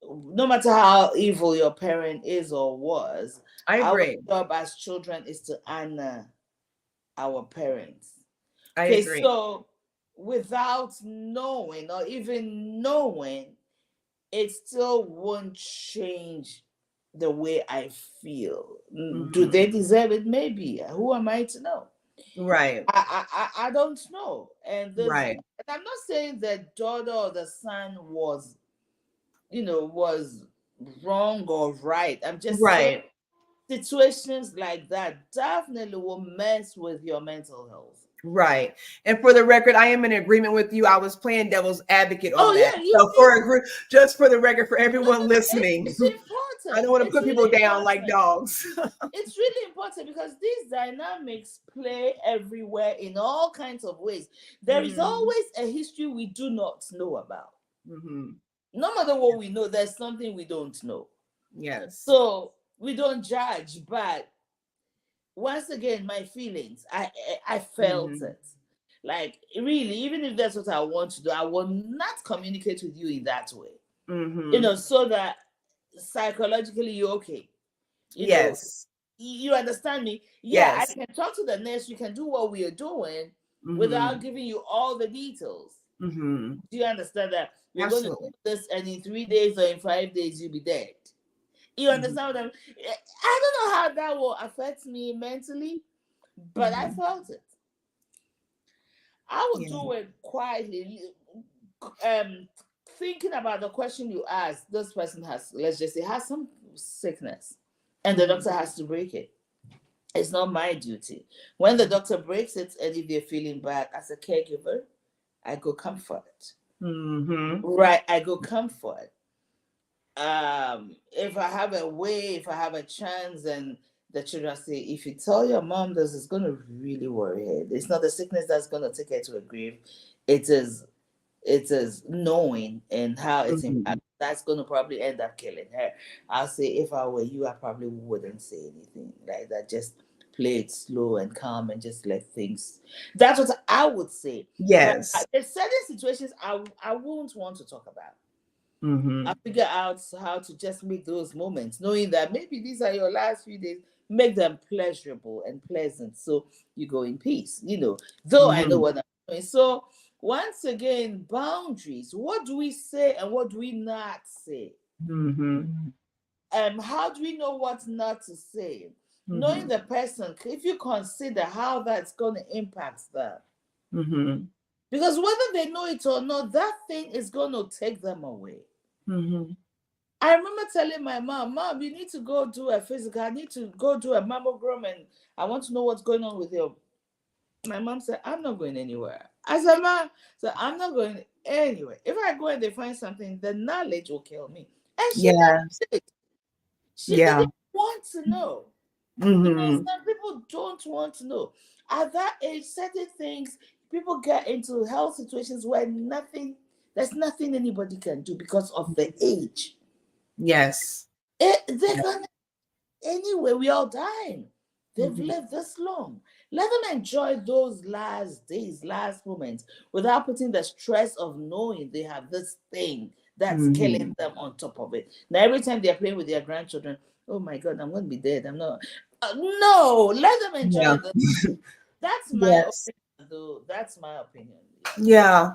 Mm-hmm.
No matter how evil your parent is or was,
I
our
agree.
job as children is to honor our parents.
I
Okay,
agree.
so without knowing or even knowing, it still won't change the way I feel. Do
Mm-hmm.
they deserve it? Maybe. Who am I to know?
Right.
I don't know.
Right.
And I'm not saying the daughter or the son was wrong or right. I'm just saying
Right.
situations like that definitely will mess with your mental health.
Right. And for the record, I am in agreement with you. I was playing devil's advocate on
Oh
that.
yeah, you
So
need.
for a group, just for the record, for
No,
everyone
no,
listening,
it's
I don't
important.
want to
It's
put people
really
down like
important.
dogs.
It's really important because these dynamics play everywhere in all kinds of ways. There is
Mm-hmm.
always a history we do not know about.
Mm-hmm.
No matter what we know, there's something we don't know.
Yes.
So we don't judge, but once again, my feelings, I felt
Mm-hmm.
it. Like really, even if that's what I want to do, I will not communicate with you in that way.
Mm-hmm.
So that psychologically you're okay. You know,
Yes.
you understand me? Yeah, I
Yes.
can talk to the nurse. You can do what we are doing
Mm-hmm.
without giving you all the details.
Mm-hmm.
Do you understand that we're going to do
Absolutely.
this, and in 3 days or in 5 days you'll be dead? You
Mm-hmm.
understand what I don't know how that will affect me mentally, but I
Mm-hmm.
felt it. I would
Yeah.
do it quietly. Um, Thinking about the question you asked, this person has, let's just say, has some sickness, and the
Mm-hmm.
doctor has to break it. It's not my duty. When the doctor breaks it, and if they're feeling bad, as a caregiver, I go comfort.
Mm-hmm.
Right, I go comfort. If I have a way, if I have a chance, and the children say, if you tell your mom this, it's going to really worry her. It's not the sickness that's going to take her to a grave. It is knowing and how it's
Mm-hmm.
impacted. That's going to probably end up killing her. I'll say, if I were you, I probably wouldn't say anything like that. Just play it slow and calm and just let things. That's what I would say. But
Yes.
there's certain situations I won't want to talk about. I
Mm-hmm.
figure out how to just make those moments, knowing that maybe these are your last few days, make them pleasurable and pleasant. So you go in peace, though I know
Mm-hmm.
what I'm doing. So once again, boundaries. What do we say and what do we not say?
Mm-hmm.
How do we know what not to say? Knowing
Mm-hmm.
the person, if you consider how that's going to impact them.
Mm-hmm.
Because whether they know it or not, that thing is going to take them away.
Mm-hmm.
I remember telling my mom, you need to go do a physical. I need to go do a mammogram and I want to know what's going on with you. My mom said, I'm not going anywhere. I said, "Ma, so I'm not going anywhere. If I go and they find something, the knowledge will kill me." And she never
Yeah.
did. She
Yeah.
didn't want to know.
Mm-hmm.
Some people don't want to know. At that age, certain things, people get into health situations where there's nothing anybody can do because of the age.
Yes.
They're gonna anyway, we all dying. They've
Mm-hmm.
lived this long. Let them enjoy those last days, last moments, without putting the stress of knowing they have this thing that's killing
Mm-hmm.
them on top of it. Now, every time they're playing with their grandchildren, oh my God, I'm going to be dead. I'm not. No, let them
Yeah.
enjoy this. That's my
Yes.
opinion, though. That's my opinion. Yeah.
Yeah.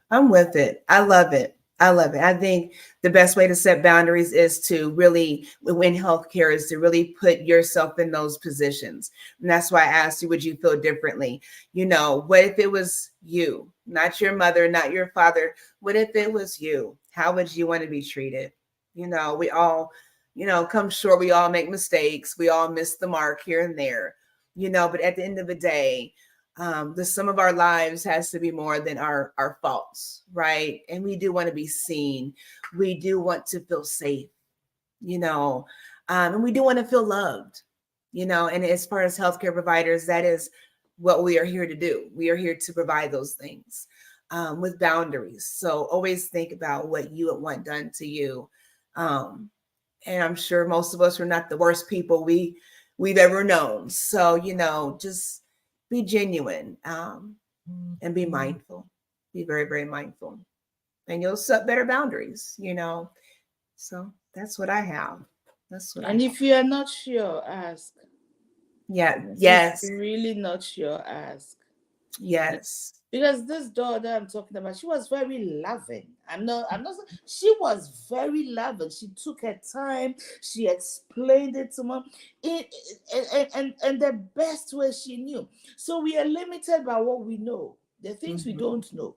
I'm with it. I love it. I love it. I think the best way to set boundaries is to really, when healthcare, is to really put yourself in those positions. And that's why I asked you, would you feel differently? What if it was you, not your mother, not your father? What if it was you? How would you want to be treated? We all, come short. We all make mistakes. We all miss the mark here and there, but at the end of the day, The sum of our lives has to be more than our faults, right? And we do want to be seen. We do want to feel safe, you know, and we do want to feel loved, you know. And as far as healthcare providers, that is what we are here to do. We are here to provide those things with boundaries. So always think about what you would want done to you. Um, and I'm sure most of us are not the worst people we've ever known. So, you know, just be genuine and be mindful. Be very, very mindful. And you'll set better boundaries, you know. So that's what I have. That's what I
And
have.
if you are not sure, ask.
Yeah.
If
Yes.
you're really not sure, ask.
Yes.
Because this daughter I'm talking about, she was very loving. I'm not she was very loving. She took her time, she explained it to mom and the best way she knew. So we are limited by what we know. The things we
Mm-hmm.
don't know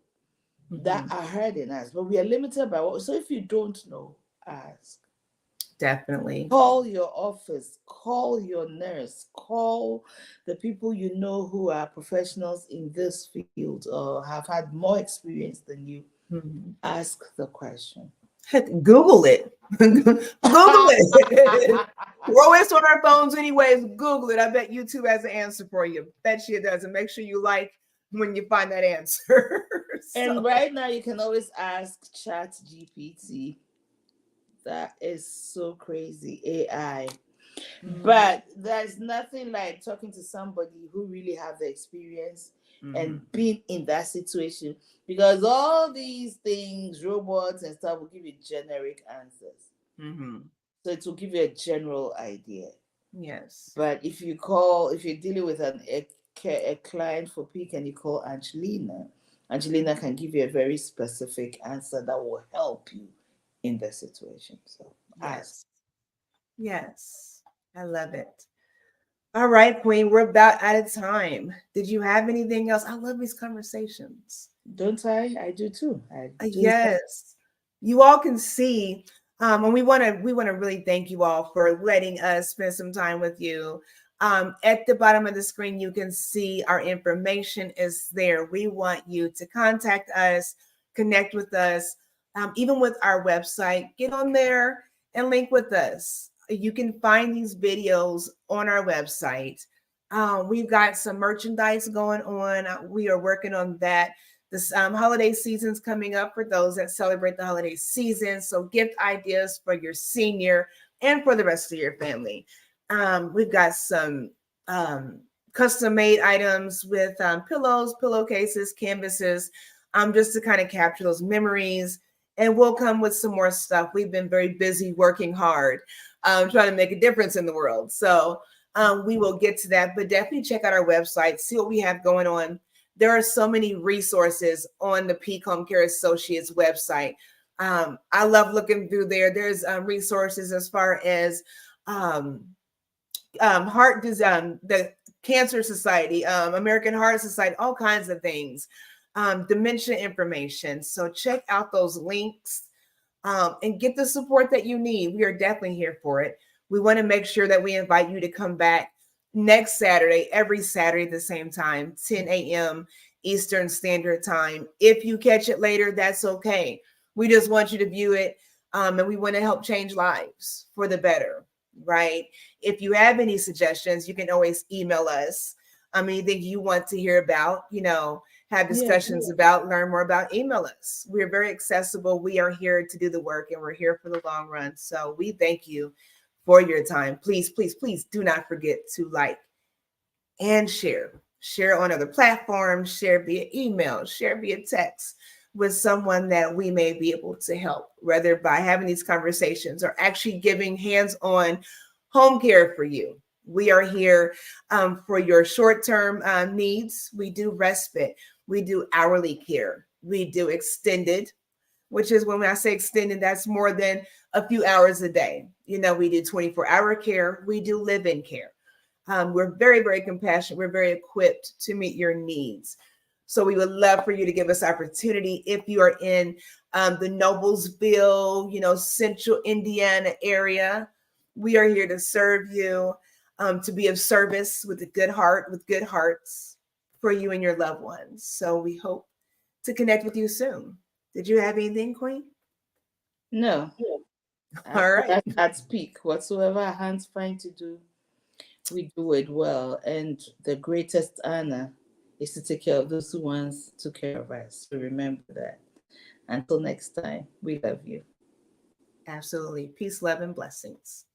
that
Mm-hmm.
are hurting us, but we are limited by what. So if you don't know, ask.
Definitely.
Call your office, call your nurse, call the people you know who are professionals in this field or have had more experience than you.
Mhm.
Ask the question.
Heck, Google it. Google it. We're always on our phones anyways. Google it. I bet YouTube has an answer for you. Bet you it does. And make sure you like when you find that answer.
And
So
right now, you can always ask Chat GPT. That is so crazy. AI.
mhm,
But there's nothing like talking to somebody who really have the experience and
mhm,
being in that situation, because all these things, robots and stuff, will give you generic answers.
mhm.
So it will give you a general idea.
Yes.
But if you're dealing with a client for peak and you call Angelina, Angelina can give you a very specific answer that will help you in the situation. So ask.
Yes. Yes. I love it. All right, Queen. We're about out of time. Did you have anything else? I love these conversations.
Don't I? I do too. I do.
Yes, you all can see, and we want to really thank you all for letting us spend some time with you. At the bottom of the screen, you can see our information is there. We want you to contact us, connect with us, even with our website. Get on there and link with us. You can find these videos on our website. We've got some merchandise going on. We are working on that. This holiday season's coming up for those that celebrate the holiday season. So gift ideas for your senior and for the rest of your family. We've got some custom made items with pillows, pillowcases, canvases, just to kind of capture those memories. And we'll come with some more stuff. We've been very busy working hard, trying to make a difference in the world. So we will get to that, but definitely check out our website, see what we have going on. There are so many resources on the Peak Home Care Associates website. I love looking through there. There's resources as far as um, heart disease, the Cancer Society, American Heart Society, all kinds of things, dementia information. So check out those links and get the support that you need. We are definitely here for it. We want to make sure that we invite you to come back next Saturday, every Saturday at the same time, 10 a.m. Eastern Standard Time. If you catch it later, that's okay. We just want you to view it, and we want to help change lives for the better, right? If you have any suggestions, you can always email us. Anything you want to hear about, have
Yeah.
discussions about, learn more about, email us. We're very accessible. We are here to do the work and we're here for the long run. So we thank you for your time. Please, please, please do not forget to like and share. Share on other platforms, share via email, share via text with someone that we may be able to help, whether by having these conversations or actually giving hands on home care for you. We are here for your short term needs. We do respite, we do hourly care, we do extended, which is when I say extended, that's more than a few hours a day. We do 24-hour care, we do live in care. We're very, very compassionate. We're very equipped to meet your needs. So we would love for you to give us opportunity if you are in the Noblesville, Central Indiana area. We are here to serve you, to be of service with a good heart, with good hearts. for you and your loved ones. So we hope to connect with you soon. Did you have anything, Queen?
No.
All right.
At speak, whatsoever our hands find to do, we do it well. And the greatest honor is to take care of those who once took care of us. So remember that. Until next time, we love you.
Absolutely. Peace, love, and blessings.